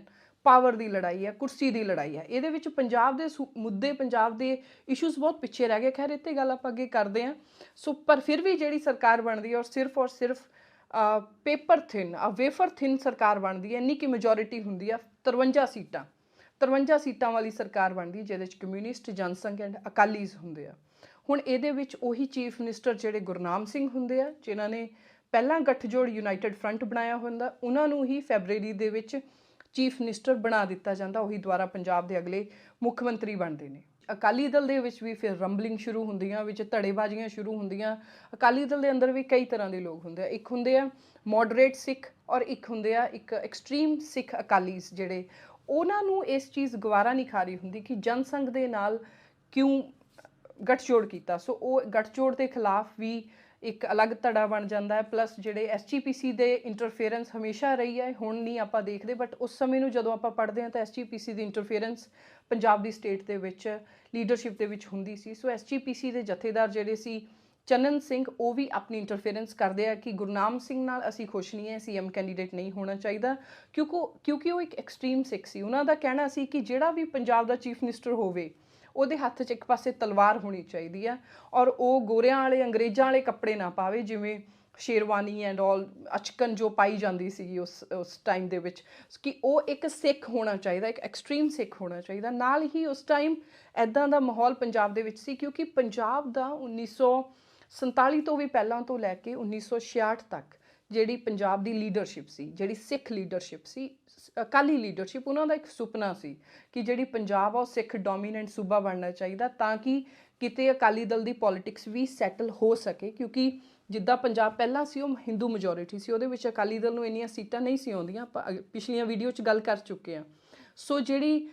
Speaker 1: ਪਾਵਰ ਦੀ ਲੜਾਈ ਹੈ, ਕੁਰਸੀ ਦੀ ਲੜਾਈ ਹੈ। ਇਹਦੇ ਵਿੱਚ ਪੰਜਾਬ ਦੇ ਮੁੱਦੇ, ਪੰਜਾਬ ਦੇ ਇਸ਼ੂਜ਼ ਬਹੁਤ ਪਿੱਛੇ ਰਹਿ ਗਏ। ਖੈਰ ਇਹ 'ਤੇ ਗੱਲ ਆਪਾਂ ਅੱਗੇ ਕਰਦੇ ਹਾਂ। ਸੋ ਪਰ ਫਿਰ ਵੀ ਜਿਹੜੀ ਸਰਕਾਰ ਬਣਦੀ ਹੈ ਔਰ ਸਿਰਫ ਪੇਪਰ ਥਿਨ ਵੇਫਰ ਥਿਨ ਸਰਕਾਰ ਬਣਦੀ ਹੈ, ਇੰਨੀ ਕਿ ਮੈਜੋਰਿਟੀ ਹੁੰਦੀ ਆ 53 ਸੀਟਾਂ ਵਾਲੀ ਸਰਕਾਰ ਬਣਦੀ ਜਿਹਦੇ ਵਿੱਚ ਕਮਿਊਨਿਸਟ, ਜਨਸੰਘ ਐਂਡ ਅਕਾਲੀਜ਼ ਹੁੰਦੇ ਆ। ਹੁਣ ਇਹਦੇ ਵਿੱਚ ਉਹੀ ਚੀਫ ਮਿਨਿਸਟਰ ਜਿਹੜੇ ਗੁਰਨਾਮ ਸਿੰਘ ਹੁੰਦੇ ਆ, ਜਿਨ੍ਹਾਂ ਨੇ ਪਹਿਲਾਂ ਗੱਠਜੋੜ ਯੂਨਾਈਟਿਡ ਫਰੰਟ ਬਣਾਇਆ ਹੁੰਦਾ, ਉਹਨਾਂ ਨੂੰ ਹੀ ਫੈਬਰਵਰੀ ਦੇ ਵਿੱਚ ਚੀਫ ਮਿਨਿਸਟਰ ਬਣਾ ਦਿੱਤਾ ਜਾਂਦਾ, ਉਹੀ ਦੁਆਰਾ ਪੰਜਾਬ ਦੇ ਅਗਲੇ ਮੁੱਖ ਮੰਤਰੀ ਬਣਦੇ ਨੇ। ਅਕਾਲੀ ਦਲ ਦੇ ਵਿੱਚ ਵੀ ਫਿਰ ਰੰਬਲਿੰਗ ਸ਼ੁਰੂ ਹੁੰਦੀਆਂ, ਵਿੱਚ ਧੜੇਬਾਜ਼ੀਆਂ ਸ਼ੁਰੂ ਹੁੰਦੀਆਂ। ਅਕਾਲੀ ਦਲ ਦੇ ਅੰਦਰ ਵੀ ਕਈ ਤਰ੍ਹਾਂ ਦੇ ਲੋਕ ਹੁੰਦੇ ਆ, ਇੱਕ ਹੁੰਦੇ ਆ ਮੋਡਰੇਟ ਸਿੱਖ ਔਰ ਇੱਕ ਹੁੰਦੇ ਆ ਇੱਕ ਐਕਸਟ੍ਰੀਮ ਸਿੱਖ ਅਕਾਲੀਸ, ਜਿਹੜੇ ਉਹਨਾਂ ਨੂੰ ਇਸ ਚੀਜ਼ ਗਵਾਰਾ ਨਹੀਂ ਖਾ ਰਹੀ ਹੁੰਦੀ ਕਿ ਜਨਸੰਘ ਦੇ ਨਾਲ ਕਿਉਂ ਗੱਠਜੋੜ ਕੀਤਾ। ਸੋ ਉਹ ਗੱਠਜੋੜ ਦੇ ਖਿਲਾਫ ਵੀ ਇੱਕ ਅਲੱਗ ਧੜਾ ਬਣ ਜਾਂਦਾ ਹੈ। ਪਲੱਸ ਜਿਹੜੇ SGPC ਦੇ ਇੰਟਰਫੇਰੈਂਸ ਹਮੇਸ਼ਾ ਰਹੀ ਹੈ, ਹੁਣ ਨਹੀਂ ਆਪਾਂ ਦੇਖਦੇ, ਬਟ ਉਸ ਸਮੇਂ ਨੂੰ ਜਦੋਂ ਆਪਾਂ ਪੜ੍ਹਦੇ ਹਾਂ ਤਾਂ SGPC ਦੀ ਇੰਟਰਫੇਰੈਂਸ ਪੰਜਾਬ ਦੀ ਸਟੇਟ ਦੇ ਵਿੱਚ ਲੀਡਰਸ਼ਿਪ ਦੇ ਵਿੱਚ ਹੁੰਦੀ ਸੀ। ਸੋ SGPC ਦੇ ਜਥੇਦਾਰ ਜਿਹੜੇ ਸੀ ਚੰਨਨ ਸਿੰਘ, ਉਹ ਵੀ ਆਪਣੀ ਇੰਟਰਫੇਰੈਂਸ ਕਰਦੇ ਆ ਕਿ ਗੁਰਨਾਮ ਸਿੰਘ ਨਾਲ ਅਸੀਂ ਖੁਸ਼ ਨਹੀਂ ਹੈ, CM ਕੈਂਡੀਡੇਟ ਨਹੀਂ ਹੋਣਾ ਚਾਹੀਦਾ, ਕਿਉਂਕਿ ਉਹ ਇੱਕ ਐਕਸਟ੍ਰੀਮ ਸਿੱਖ ਸੀ। ਉਹਨਾਂ ਦਾ ਕਹਿਣਾ ਸੀ ਕਿ ਜਿਹੜਾ ਵੀ ਪੰਜਾਬ ਦਾ ਚੀਫ ਮਿਨਿਸਟਰ ਹੋਵੇ ਉਹਦੇ ਹੱਥ 'ਚ ਇੱਕ ਪਾਸੇ ਤਲਵਾਰ ਹੋਣੀ ਚਾਹੀਦੀ ਆ, ਔਰ ਉਹ ਗੋਰਿਆਂ ਵਾਲੇ ਅੰਗਰੇਜ਼ਾਂ ਵਾਲੇ ਕੱਪੜੇ ਨਾ ਪਾਵੇ, ਜਿਵੇਂ ਸ਼ੇਰਵਾਨੀ ਐਂਡ ਆਲ ਅਚਕਨ ਜੋ ਪਾਈ ਜਾਂਦੀ ਸੀਗੀ ਉਸ ਟਾਈਮ ਦੇ ਵਿੱਚ, ਕਿ ਉਹ ਇੱਕ ਸਿੱਖ ਹੋਣਾ ਚਾਹੀਦਾ, ਇੱਕ ਐਕਸਟ੍ਰੀਮ ਸਿੱਖ ਹੋਣਾ ਚਾਹੀਦਾ। ਨਾਲ ਹੀ ਉਸ ਟਾਈਮ ਇੱਦਾਂ ਦਾ ਮਾਹੌਲ ਪੰਜਾਬ ਦੇ ਵਿੱਚ ਸੀ ਕਿਉਂਕਿ ਪੰਜਾਬ ਦਾ 1947 ਤੋਂ ਵੀ ਪਹਿਲਾਂ ਤੋਂ ਲੈ ਕੇ 1966 ਤੱਕ ਜਿਹੜੀ ਪੰਜਾਬ ਦੀ ਲੀਡਰਸ਼ਿਪ ਸੀ, ਜਿਹੜੀ ਸਿੱਖ ਲੀਡਰਸ਼ਿਪ ਸੀ, ਅਕਾਲੀ ਲੀਡਰਸ਼ਿਪ, ਉਹਨਾਂ ਦਾ ਇੱਕ ਸੁਪਨਾ ਸੀ ਕਿ ਜਿਹੜੀ ਪੰਜਾਬ ਆ ਉਹ ਸਿੱਖ ਡੋਮੀਨੈਂਟ ਸੂਬਾ ਬਣਨਾ ਚਾਹੀਦਾ, ਤਾਂ ਕਿ ਕਿਤੇ ਅਕਾਲੀ ਦਲ ਦੀ ਪੋਲੀਟਿਕਸ ਵੀ ਸੈਟਲ ਹੋ ਸਕੇ। ਕਿਉਂਕਿ ਜਿੱਦਾਂ ਪੰਜਾਬ ਪਹਿਲਾਂ ਸੀ ਉਹ ਹਿੰਦੂ ਮੈਜੋਰਿਟੀ ਸੀ, ਉਹਦੇ ਵਿੱਚ ਅਕਾਲੀ ਦਲ ਨੂੰ ਇੰਨੀਆਂ ਸੀਟਾਂ ਨਹੀਂ ਸੀ ਆਉਂਦੀਆਂ, ਆਪਾਂ ਪਿਛਲੀਆਂ ਵੀਡੀਓ 'ਚ ਗੱਲ ਕਰ ਚੁੱਕੇ ਹਾਂ। ਸੋ ਜਿਹੜੀ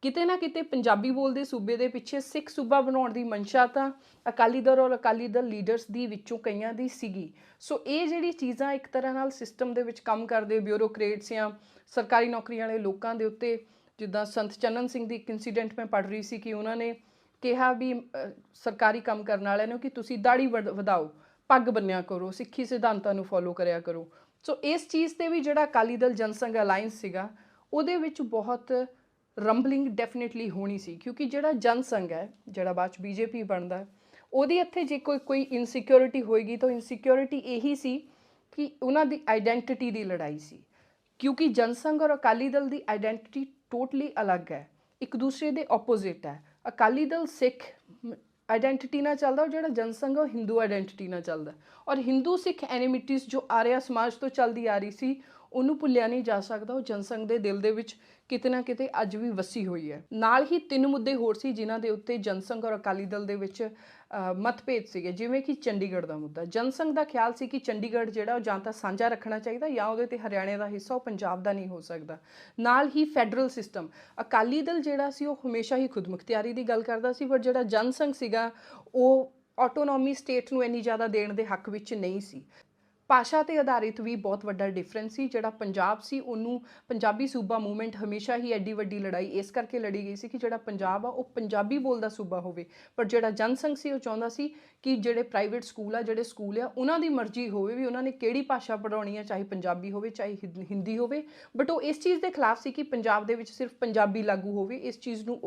Speaker 1: ਕਿਤੇ ਨਾ ਕਿਤੇ ਪੰਜਾਬੀ ਬੋਲਦੇ ਸੂਬੇ ਦੇ ਪਿੱਛੇ ਸਿੱਖ ਸੂਬਾ ਬਣਾਉਣ ਦੀ ਮਨਸ਼ਾ ਤਾਂ ਅਕਾਲੀ ਦਲ ਔਰ ਅਕਾਲੀ ਦਲ ਲੀਡਰਸ ਦੀ ਵਿੱਚੋਂ ਕਈਆਂ ਦੀ ਸੀਗੀ। ਸੋ ਇਹ ਜਿਹੜੀ ਚੀਜ਼ਾਂ ਇੱਕ ਤਰ੍ਹਾਂ ਨਾਲ ਸਿਸਟਮ ਦੇ ਵਿੱਚ ਕੰਮ ਕਰਦੇ ਬਿਊਰੋਕਰੇਟਸ ਜਾਂ ਸਰਕਾਰੀ ਨੌਕਰੀਆਂ ਵਾਲੇ ਲੋਕਾਂ ਦੇ ਉੱਤੇ, ਜਿੱਦਾਂ ਸੰਤ ਚੰਨਨ ਸਿੰਘ ਦੀ ਇੱਕ ਇਨਸੀਡੈਂਟ ਮੈਂ ਪੜ੍ਹ ਰਹੀ ਸੀ ਕਿ ਉਹਨਾਂ ਨੇ ਕਿਹਾ ਵੀ ਸਰਕਾਰੀ ਕੰਮ ਕਰਨ ਵਾਲਿਆਂ ਨੂੰ ਕਿ ਤੁਸੀਂ ਦਾੜੀ ਵਧਾਓ, ਪੱਗ ਬੰਨਿਆ ਕਰੋ, ਸਿੱਖੀ ਸਿਧਾਂਤਾਂ ਨੂੰ ਫੋਲੋ ਕਰਿਆ ਕਰੋ। ਸੋ ਇਸ ਚੀਜ਼ 'ਤੇ ਵੀ ਜਿਹੜਾ ਅਕਾਲੀ ਦਲ ਜਨਸੰਘ ਅਲਾਇੰਸ ਸੀਗਾ ਉਹਦੇ ਵਿੱਚ ਬਹੁਤ ਰੰਬਲਿੰਗ ਡੈਫੀਨੇਟਲੀ ਹੋਣੀ ਸੀ, ਕਿਉਂਕਿ ਜਿਹੜਾ ਜਨਸੰਘ ਹੈ, ਜਿਹੜਾ ਬਾਅਦ 'ਚ BJP ਬਣਦਾ, ਉਹਦੀ ਇੱਥੇ ਜੇ ਕੋਈ ਇਨਸਿਕਿਉਰਿਟੀ ਹੋਏਗੀ ਤਾਂ ਇਨਸਿਕਿਉਰਿਟੀ ਇਹੀ ਸੀ ਕਿ ਉਹਨਾਂ ਦੀ ਆਈਡੈਂਟੀਟੀ ਦੀ ਲੜਾਈ ਸੀ। ਕਿਉਂਕਿ ਜਨਸੰਘ ਔਰ ਅਕਾਲੀ ਦਲ ਦੀ ਆਈਡੈਂਟੀਟੀ ਟੋਟਲੀ ਅਲੱਗ ਹੈ, ਇੱਕ ਦੂਸਰੇ ਦੇ ਆਪੋਜ਼ਿਟ ਹੈ। ਅਕਾਲੀ ਦਲ ਸਿੱਖ ਆਈਡੈਂਟੀਟੀ ਨਾਲ ਚੱਲਦਾ ਔਰ ਜਿਹੜਾ ਜਨਸੰਘ ਉਹ ਹਿੰਦੂ ਆਈਡੈਂਟੀਟੀ ਨਾਲ ਚੱਲਦਾ, ਔਰ ਹਿੰਦੂ ਸਿੱਖ ਐਨੀਮਿਟੀਜ਼ ਜੋ ਆਰਿਆ ਸਮਾਜ ਤੋਂ ਚੱਲਦੀ ਆ ਰਹੀ ਸੀ ਉਹਨੂੰ ਭੁੱਲਿਆ ਨਹੀਂ ਜਾ ਸਕਦਾ। ਉਹ ਜਨਸੰਘ ਦੇ ਦਿਲ ਦੇ ਵਿੱਚ ਕਿਤੇ ਨਾ ਕਿਤੇ ਅੱਜ ਵੀ ਵਸੀ ਹੋਈ ਹੈ। ਨਾਲ ਹੀ 3 ਮੁੱਦੇ ਹੋਰ ਸੀ ਜਿਨ੍ਹਾਂ ਦੇ ਉੱਤੇ ਜਨਸੰਘ ਔਰ ਅਕਾਲੀ ਦਲ ਦੇ ਵਿੱਚ ਮਤਭੇਦ ਸੀਗੇ, ਜਿਵੇਂ ਕਿ ਚੰਡੀਗੜ੍ਹ ਦਾ ਮੁੱਦਾ। ਜਨਸੰਘ ਦਾ ਖਿਆਲ ਸੀ ਕਿ ਚੰਡੀਗੜ੍ਹ ਜਿਹੜਾ ਉਹ ਜਾਂ ਤਾਂ ਸਾਂਝਾ ਰੱਖਣਾ ਚਾਹੀਦਾ ਜਾਂ ਉਹਦੇ 'ਤੇ ਹਰਿਆਣੇ ਦਾ ਹਿੱਸਾ, ਉਹ ਪੰਜਾਬ ਦਾ ਨਹੀਂ ਹੋ ਸਕਦਾ। ਨਾਲ ਹੀ ਫੈਡਰਲ ਸਿਸਟਮ, ਅਕਾਲੀ ਦਲ ਜਿਹੜਾ ਸੀ ਉਹ ਹਮੇਸ਼ਾ ਹੀ ਖੁਦਮੁਖਤਿਆਰੀ ਦੀ ਗੱਲ ਕਰਦਾ ਸੀ, ਪਰ ਜਿਹੜਾ ਜਨਸੰਘ ਸੀਗਾ ਉਹ ਆਟੋਨੋਮੀ ਸਟੇਟ ਨੂੰ ਇੰਨੀ ਜ਼ਿਆਦਾ ਦੇਣ ਦੇ ਹੱਕ ਵਿੱਚ ਨਹੀਂ ਸੀ। ਭਾਸ਼ਾ 'ਤੇ ਆਧਾਰਿਤ ਵੀ ਬਹੁਤ ਵੱਡਾ ਡਿਫਰੈਂਸ ਸੀ। ਜਿਹੜਾ ਪੰਜਾਬ ਸੀ ਉਹਨੂੰ ਪੰਜਾਬੀ ਸੂਬਾ ਮੂਵਮੈਂਟ ਹਮੇਸ਼ਾ ਹੀ ਐਡੀ ਵੱਡੀ ਲੜਾਈ ਇਸ ਕਰਕੇ ਲੜੀ ਗਈ ਸੀ ਕਿ ਜਿਹੜਾ ਪੰਜਾਬ ਆ ਉਹ ਪੰਜਾਬੀ ਬੋਲਦਾ ਸੂਬਾ ਹੋਵੇ, ਪਰ ਜਿਹੜਾ ਜਨਸੰਘ ਸੀ ਉਹ ਚਾਹੁੰਦਾ ਸੀ ਕਿ ਜਿਹੜੇ ਪ੍ਰਾਈਵੇਟ ਸਕੂਲ ਆ, ਜਿਹੜੇ ਸਕੂਲ ਆ, ਉਹਨਾਂ ਦੀ ਮਰਜ਼ੀ ਹੋਵੇ ਵੀ ਉਹਨਾਂ ਨੇ ਕਿਹੜੀ ਭਾਸ਼ਾ ਪੜ੍ਹਾਉਣੀ ਆ, ਚਾਹੇ ਪੰਜਾਬੀ ਹੋਵੇ ਚਾਹੇ ਹਿੰਦੀ ਹੋਵੇ, ਬਟ ਉਹ ਇਸ ਚੀਜ਼ ਦੇ ਖਿਲਾਫ ਸੀ ਕਿ ਪੰਜਾਬ ਦੇ ਵਿੱਚ ਸਿਰਫ ਪੰਜਾਬੀ ਲਾਗੂ ਹੋਵੇ। ਇਸ ਚੀਜ਼ ਨੂੰ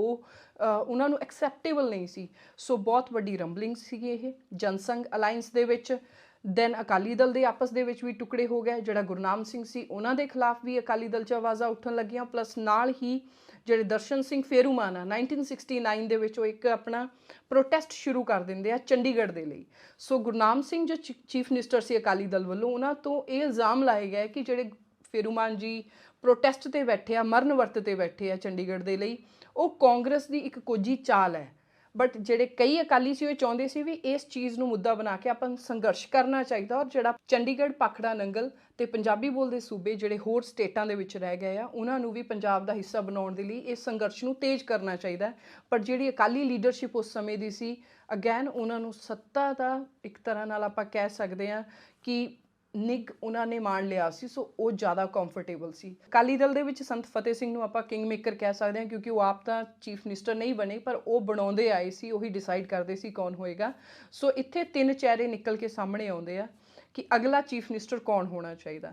Speaker 1: ਉਹਨਾਂ ਨੂੰ ਐਕਸੈਪਟੇਬਲ ਨਹੀਂ ਸੀ। ਸੋ ਬਹੁਤ ਵੱਡੀ ਰੰਬਲਿੰਗ ਸੀਗੀ ਇਹ ਜਨਸੰਘ ਅਲਾਇੰਸ ਦੇ ਵਿੱਚ। ਦੈਨ ਅਕਾਲੀ ਦਲ ਦੇ ਆਪਸ ਦੇ ਵਿੱਚ ਵੀ ਟੁਕੜੇ ਹੋ ਗਏ। ਜਿਹੜਾ ਗੁਰਨਾਮ ਸਿੰਘ ਸੀ ਉਹਨਾਂ ਦੇ ਖਿਲਾਫ ਵੀ ਅਕਾਲੀ ਦਲ 'ਚ ਆਵਾਜ਼ਾਂ ਉੱਠਣ ਲੱਗੀਆਂ। ਪਲੱਸ ਨਾਲ ਹੀ ਜਿਹੜੇ ਦਰਸ਼ਨ ਸਿੰਘ ਫੇਰੂਮਾਨ ਆ 1969 ਦੇ ਵਿੱਚ ਉਹ ਇੱਕ ਆਪਣਾ ਪ੍ਰੋਟੈਸਟ ਸ਼ੁਰੂ ਕਰ ਦਿੰਦੇ ਆ ਚੰਡੀਗੜ੍ਹ ਦੇ ਲਈ। ਸੋ ਗੁਰਨਾਮ ਸਿੰਘ ਜੋ ਚੀਫ ਮਿਨਿਸਟਰ ਸੀ ਅਕਾਲੀ ਦਲ ਵੱਲੋਂ, ਉਹਨਾਂ ਤੋਂ ਇਹ ਇਲਜ਼ਾਮ ਲਾਏ ਗਏ ਕਿ ਜਿਹੜੇ ਫੇਰੂਮਾਨ ਜੀ ਪ੍ਰੋਟੈਸਟ 'ਤੇ ਬੈਠੇ ਆ, ਮਰਨ ਵਰਤ 'ਤੇ ਬੈਠੇ ਆ ਚੰਡੀਗੜ੍ਹ ਦੇ ਲਈ, ਉਹ ਕਾਂਗਰਸ ਦੀ ਇੱਕ ਕੋਝੀ ਚਾਲ ਹੈ। ਬਟ ਜਿਹੜੇ ਕਈ ਅਕਾਲੀ ਸੀ ਉਹ ਚਾਹੁੰਦੇ ਸੀ ਵੀ ਇਸ ਚੀਜ਼ ਨੂੰ ਮੁੱਦਾ ਬਣਾ ਕੇ ਆਪਾਂ ਨੂੰ ਸੰਘਰਸ਼ ਕਰਨਾ ਚਾਹੀਦਾ, ਔਰ ਜਿਹੜਾ ਚੰਡੀਗੜ੍ਹ, ਭਾਖੜਾ, ਨੰਗਲ ਤੇ ਪੰਜਾਬੀ ਬੋਲਦੇ ਸੂਬੇ ਜਿਹੜੇ ਹੋਰ ਸਟੇਟਾਂ ਦੇ ਵਿੱਚ ਰਹਿ ਗਏ ਆ ਉਹਨਾਂ ਨੂੰ ਵੀ ਪੰਜਾਬ ਦਾ ਹਿੱਸਾ ਬਣਾਉਣ ਦੇ ਲਈ ਇਸ ਸੰਘਰਸ਼ ਨੂੰ ਤੇਜ਼ ਕਰਨਾ ਚਾਹੀਦਾ। ਪਰ ਜਿਹੜੀ ਅਕਾਲੀ ਲੀਡਰਸ਼ਿਪ ਉਸ ਸਮੇਂ ਦੀ ਸੀ, ਅਗੇਨ ਉਹਨਾਂ ਨੂੰ ਸੱਤਾ ਦਾ ਇੱਕ ਤਰ੍ਹਾਂ ਨਾਲ ਆਪਾਂ ਕਹਿ ਸਕਦੇ ਹਾਂ ਕਿ ਨਿੱਘ ਉਹਨਾਂ ਨੇ ਮਾਣ ਲਿਆ ਸੀ, ਸੋ ਉਹ ਜ਼ਿਆਦਾ ਕੰਫਰਟੇਬਲ ਸੀ। ਅਕਾਲੀ ਦਲ ਦੇ ਵਿੱਚ ਸੰਤ ਫਤਿਹ ਸਿੰਘ ਨੂੰ ਆਪਾਂ ਕਿੰਗ ਮੇਕਰ ਕਹਿ ਸਕਦੇ ਹਾਂ, ਕਿਉਂਕਿ ਉਹ ਆਪ ਤਾਂ ਚੀਫ ਮਿਨਿਸਟਰ ਨਹੀਂ ਬਣੇ, ਪਰ ਉਹ ਬਣਾਉਂਦੇ ਆਏ ਸੀ, ਉਹੀ ਡਿਸਾਈਡ ਕਰਦੇ ਸੀ ਕੌਣ ਹੋਏਗਾ। ਸੋ ਇੱਥੇ 3 ਚਿਹਰੇ ਨਿਕਲ ਕੇ ਸਾਹਮਣੇ ਆਉਂਦੇ ਆ ਕਿ ਅਗਲਾ ਚੀਫ ਮਿਨਿਸਟਰ ਕੌਣ ਹੋਣਾ ਚਾਹੀਦਾ।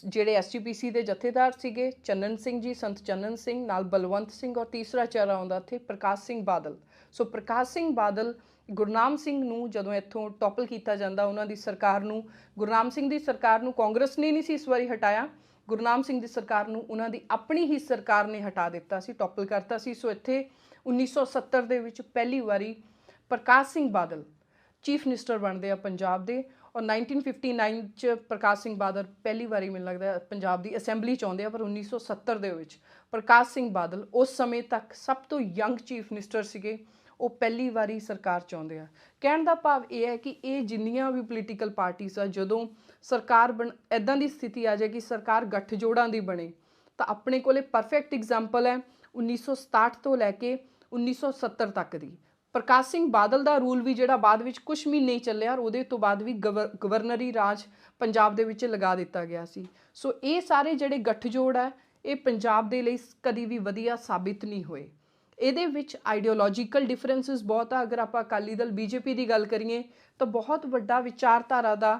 Speaker 1: ਜਿਹੜੇ ਐਸਜੀਪੀਸੀ ਦੇ ਜਥੇਦਾਰ ਸੀਗੇ ਚੰਨਨ ਸਿੰਘ ਜੀ, ਸੰਤ ਚੰਨਨ ਸਿੰਘ, ਨਾਲ ਬਲਵੰਤ ਸਿੰਘ, ਔਰ ਤੀਸਰਾ ਚਿਹਰਾ ਆਉਂਦਾ ਇੱਥੇ ਪ੍ਰਕਾਸ਼ ਸਿੰਘ ਬਾਦਲ। ਸੋ ਪ੍ਰਕਾਸ਼ ਸਿੰਘ ਬਾਦਲ ਗੁਰਨਾਮ ਸਿੰਘ ਨੂੰ ਜਦੋਂ ਇੱਥੋਂ ਟੌਪਲ ਕੀਤਾ ਜਾਂਦਾ, ਉਹਨਾਂ ਦੀ ਸਰਕਾਰ ਨੂੰ, ਗੁਰਨਾਮ ਸਿੰਘ ਦੀ ਸਰਕਾਰ ਨੂੰ ਕਾਂਗਰਸ ਨੇ ਨਹੀਂ ਸੀ ਇਸ ਵਾਰੀ ਹਟਾਇਆ, ਗੁਰਨਾਮ ਸਿੰਘ ਦੀ ਸਰਕਾਰ ਨੂੰ ਉਹਨਾਂ ਦੀ ਆਪਣੀ ਹੀ ਸਰਕਾਰ ਨੇ ਹਟਾ ਦਿੱਤਾ ਸੀ, ਟੌਪਲ ਕਰਤਾ ਸੀ। ਸੋ ਇੱਥੇ 1970 ਦੇ ਵਿੱਚ ਪਹਿਲੀ ਵਾਰੀ ਪ੍ਰਕਾਸ਼ ਸਿੰਘ ਬਾਦਲ ਚੀਫ ਮਿਨਿਸਟਰ ਬਣਦੇ ਆ ਪੰਜਾਬ ਦੇ, ਔਰ 1959 ਚ ਪ੍ਰਕਾਸ਼ ਸਿੰਘ ਬਾਦਲ ਪਹਿਲੀ ਵਾਰੀ ਮੈਨੂੰ ਲੱਗਦਾ ਪੰਜਾਬ ਦੀ ਅਸੈਂਬਲੀ ਚ ਆਉਂਦੇ ਆ। ਪਰ 1970 ਦੇ ਵਿੱਚ ਪ੍ਰਕਾਸ਼ ਸਿੰਘ ਬਾਦਲ ਉਸ ਸਮੇਂ ਤੱਕ ਸਭ ਤੋਂ ਯੰਗ ਚੀਫ ਮਿਨਿਸਟਰ ਸੀਗੇ, ਉਹ ਪਹਿਲੀ ਵਾਰੀ ਸਰਕਾਰ ਚ ਆਉਂਦੇ ਆ। ਕਹਿਣ ਦਾ ਭਾਵ ਇਹ ਹੈ ਕਿ ਇਹ ਜਿੰਨੀਆਂ ਵੀ ਪੋਲੀਟੀਕਲ ਪਾਰਟੀਆਂ ਆ, ਜਦੋਂ ਸਰਕਾਰ ਇੱਦਾਂ ਦੀ ਸਥਿਤੀ ਆ ਜਾਏ ਕਿ ਸਰਕਾਰ ਗੱਠਜੋੜਾਂ ਦੀ ਬਣੇ, ਤਾਂ ਆਪਣੇ ਕੋਲੇ ਪਰਫੈਕਟ ਐਗਜ਼ਾਮਪਲ ਹੈ 1967 ਤੋਂ ਲੈ ਕੇ 1970 ਤੱਕ ਦੀ। ਪ੍ਰਕਾਸ਼ ਸਿੰਘ ਬਾਦਲ ਦਾ ਰੂਲ ਵੀ ਜਿਹੜਾ ਬਾਅਦ ਵਿੱਚ ਕੁਛ ਮਹੀਨੇ ਹੀ ਚੱਲਿਆ, ਔਰ ਉਹਦੇ ਤੋਂ ਬਾਅਦ ਵੀ ਗਵਰਨਰੀ ਰਾਜ ਪੰਜਾਬ ਦੇ ਵਿੱਚ ਲਗਾ ਦਿੱਤਾ ਗਿਆ ਸੀ। ਸੋ ਇਹ ਸਾਰੇ ਜਿਹੜੇ ਗੱਠਜੋੜ ਹੈ, ਇਹ ਪੰਜਾਬ ਦੇ ਲਈ ਕਦੀ ਵੀ ਵਧੀਆ ਸਾਬਿਤ ਨਹੀਂ ਹੋਏ। ਇਹਦੇ ਵਿੱਚ ਆਈਡੀਓਲੋਜੀਕਲ ਡਿਫਰੈਂਸਿਸ ਬਹੁਤ ਆ। ਅਗਰ ਆਪਾਂ ਅਕਾਲੀ ਦਲ ਬੀਜੇਪੀ ਦੀ ਗੱਲ ਕਰੀਏ ਤਾਂ ਬਹੁਤ ਵੱਡਾ ਵਿਚਾਰਧਾਰਾ ਦਾ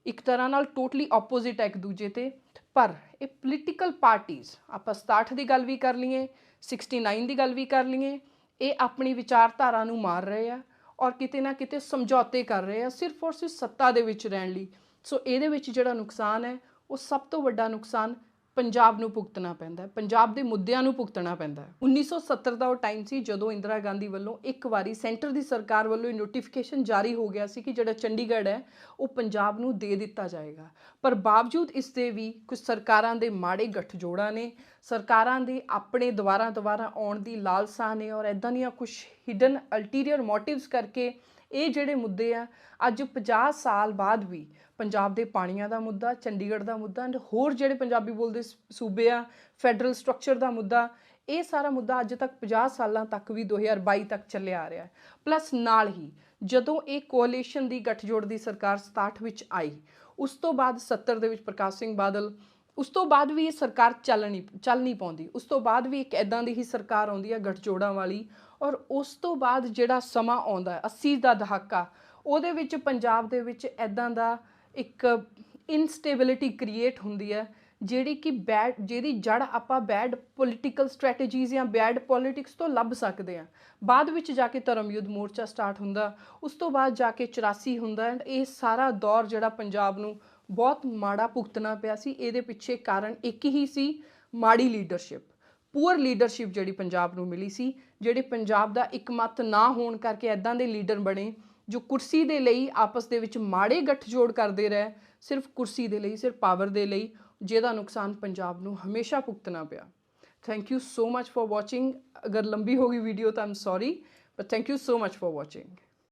Speaker 1: ਇੱਕ ਤਰ੍ਹਾਂ ਨਾਲ ਟੋਟਲੀ ਆਪੋਜ਼ਿਟ ਹੈ ਇੱਕ ਦੂਜੇ ਤੇ। ਪਰ ਇਹ ਪੋਲੀਟੀਕਲ ਪਾਰਟੀਜ਼, ਆਪਾਂ 67 ਦੀ ਗੱਲ ਵੀ ਕਰ ਲਈਏ, 69 ਦੀ ਗੱਲ ਵੀ ਕਰ ਲਈਏ, ਇਹ ਆਪਣੀ ਵਿਚਾਰਧਾਰਾ ਨੂੰ ਮਾਰ ਰਹੇ ਆ ਔਰ ਕਿਤੇ ਨਾ ਕਿਤੇ ਸਮਝੌਤੇ ਕਰ ਰਹੇ ਆ ਸਿਰਫ ਔਰ ਸਿਰਫ ਸੱਤਾ ਦੇ ਵਿੱਚ ਰਹਿਣ ਲਈ। ਸੋ ਇਹਦੇ ਵਿੱਚ ਜਿਹੜਾ ਨੁਕਸਾਨ ਹੈ, ਉਹ ਸਭ ਤੋਂ ਵੱਡਾ ਨੁਕਸਾਨ ਪੰਜਾਬ ਨੂੰ ਭੁਗਤਣਾ ਪੈਂਦਾ ਹੈ, ਪੰਜਾਬ ਦੇ ਮੁੱਦਿਆਂ ਨੂੰ ਭੁਗਤਣਾ ਪੈਂਦਾ ਹੈ। 1970 ਦਾ ਉਹ ਟਾਈਮ ਸੀ ਜਦੋਂ ਇੰਦਰਾ ਗਾਂਧੀ ਵੱਲੋਂ ਇੱਕ ਵਾਰੀ ਸੈਂਟਰ ਦੀ ਸਰਕਾਰ ਵੱਲੋਂ ਇਹ ਨੋਟੀਫਿਕੇਸ਼ਨ ਜਾਰੀ ਹੋ ਗਿਆ ਸੀ ਕਿ ਜਿਹੜਾ ਚੰਡੀਗੜ੍ਹ ਹੈ ਉਹ ਪੰਜਾਬ ਨੂੰ ਦੇ ਦਿੱਤਾ ਜਾਏਗਾ। ਪਰ ਬਾਵਜੂਦ ਇਸ ਦੇ ਵੀ ਕੁਝ ਸਰਕਾਰਾਂ ਦੇ ਮਾੜੇ ਗੱਠਜੋੜਾਂ ਨੇ, ਸਰਕਾਰਾਂ ਦੇ ਆਪਣੇ ਦੁਬਾਰਾ ਆਉਣ ਦੀ ਲਾਲਸਾ ਨੇ, ਔਰ ਇੱਦਾਂ ਦੀਆਂ ਕੁਝ ਹਿਡਨ ਅਲਟੀਰੀਅਰ ਮੋਟਿਵਸ ਕਰਕੇ ਇਹ ਜਿਹੜੇ ਮੁੱਦੇ ਆ ਅੱਜ 50 ਸਾਲ ਬਾਅਦ ਵੀ ਪੰਜਾਬ ਦੇ ਪਾਣੀਆਂ ਦਾ ਮੁੱਦਾ, ਚੰਡੀਗੜ੍ਹ ਦਾ ਮੁੱਦਾ, ਐਂਡ ਹੋਰ ਜਿਹੜੇ ਪੰਜਾਬੀ ਬੋਲਦੇ ਸੂਬੇ ਆ, ਫੈਡਰਲ ਸਟਰਕਚਰ ਦਾ ਮੁੱਦਾ, ਇਹ ਸਾਰਾ ਮੁੱਦਾ ਅੱਜ ਤੱਕ 50 ਸਾਲਾਂ ਤੱਕ ਵੀ 2022 ਤੱਕ ਚੱਲਿਆ ਆ ਰਿਹਾ। ਪਲੱਸ ਨਾਲ ਹੀ ਜਦੋਂ ਇਹ ਕੋਅਲੀਸ਼ਨ ਦੀ ਗੱਠਜੋੜ ਦੀ ਸਰਕਾਰ 67 ਵਿੱਚ ਆਈ, ਉਸ ਤੋਂ ਬਾਅਦ 70 ਦੇ ਵਿੱਚ ਪ੍ਰਕਾਸ਼ ਸਿੰਘ ਬਾਦਲ, ਉਸ ਤੋਂ ਬਾਅਦ ਵੀ ਇਹ ਸਰਕਾਰ ਚੱਲ ਨਹੀਂ ਪਾਉਂਦੀ। ਉਸ ਤੋਂ ਬਾਅਦ ਵੀ ਇੱਕ ਇੱਦਾਂ ਦੀ ਹੀ ਸਰਕਾਰ ਆਉਂਦੀ ਹੈ ਗੱਠਜੋੜਾਂ ਵਾਲੀ, ਔਰ ਉਸ ਤੋਂ ਬਾਅਦ ਜਿਹੜਾ ਸਮਾਂ ਆਉਂਦਾ 80 ਦਾ ਦਹਾਕਾ, ਉਹਦੇ ਵਿੱਚ ਪੰਜਾਬ ਦੇ ਵਿੱਚ ਇੱਦਾਂ ਦਾ ਇੱਕ ਇਨਸਟੇਬਿਲਿਟੀ ਕ੍ਰੀਏਟ ਹੁੰਦੀ ਹੈ ਜਿਹੜੀ ਕਿ ਜਿਹਦੀ ਜੜ ਆਪਾਂ ਬੈਡ ਪੋਲੀਟੀਕਲ ਸਟ੍ਰੈਟੇਜੀਜ਼ ਜਾਂ ਬੈਡ ਪੋਲੀਟਿਕਸ ਤੋਂ ਲੱਭ ਸਕਦੇ ਹਾਂ। ਬਾਅਦ ਵਿੱਚ ਜਾ ਕੇ ਧਰਮ ਯੁੱਧ ਮੋਰਚਾ ਸਟਾਰਟ ਹੁੰਦਾ, ਉਸ ਤੋਂ ਬਾਅਦ ਜਾ ਕੇ 84 ਹੁੰਦਾ, ਐਂਡ ਇਹ ਸਾਰਾ ਦੌਰ ਜਿਹੜਾ ਪੰਜਾਬ ਨੂੰ ਬਹੁਤ ਮਾੜਾ ਭੁਗਤਣਾ ਪਿਆ ਸੀ। ਇਹਦੇ ਪਿੱਛੇ ਕਾਰਨ ਇੱਕ ਹੀ ਸੀ, ਮਾੜੀ ਲੀਡਰਸ਼ਿਪ, ਪੂਅਰ ਲੀਡਰਸ਼ਿਪ ਜਿਹੜੀ ਪੰਜਾਬ ਨੂੰ ਮਿਲੀ ਸੀ, ਜਿਹੜੇ ਪੰਜਾਬ ਦਾ ਇਕਮਤ ਨਾ ਹੋਣ ਕਰਕੇ ਇੱਦਾਂ ਦੇ ਲੀਡਰ ਬਣੇ ਜੋ ਕੁਰਸੀ ਦੇ ਲਈ ਆਪਸ ਦੇ ਵਿੱਚ ਮਾੜੇ ਗੱਠਜੋੜ ਕਰਦੇ ਰਹੇ, ਸਿਰਫ ਕੁਰਸੀ ਦੇ ਲਈ, ਸਿਰਫ ਪਾਵਰ ਦੇ ਲਈ, ਜਿਹਦਾ ਨੁਕਸਾਨ ਪੰਜਾਬ ਨੂੰ ਹਮੇਸ਼ਾ ਭੁਗਤਣਾ ਪਿਆ। Thank you so much for watching. ਅਗਰ ਲੰਬੀ ਹੋ ਗਈ ਵੀਡੀਓ ਤਾਂ I'm sorry, but thank you so much for watching.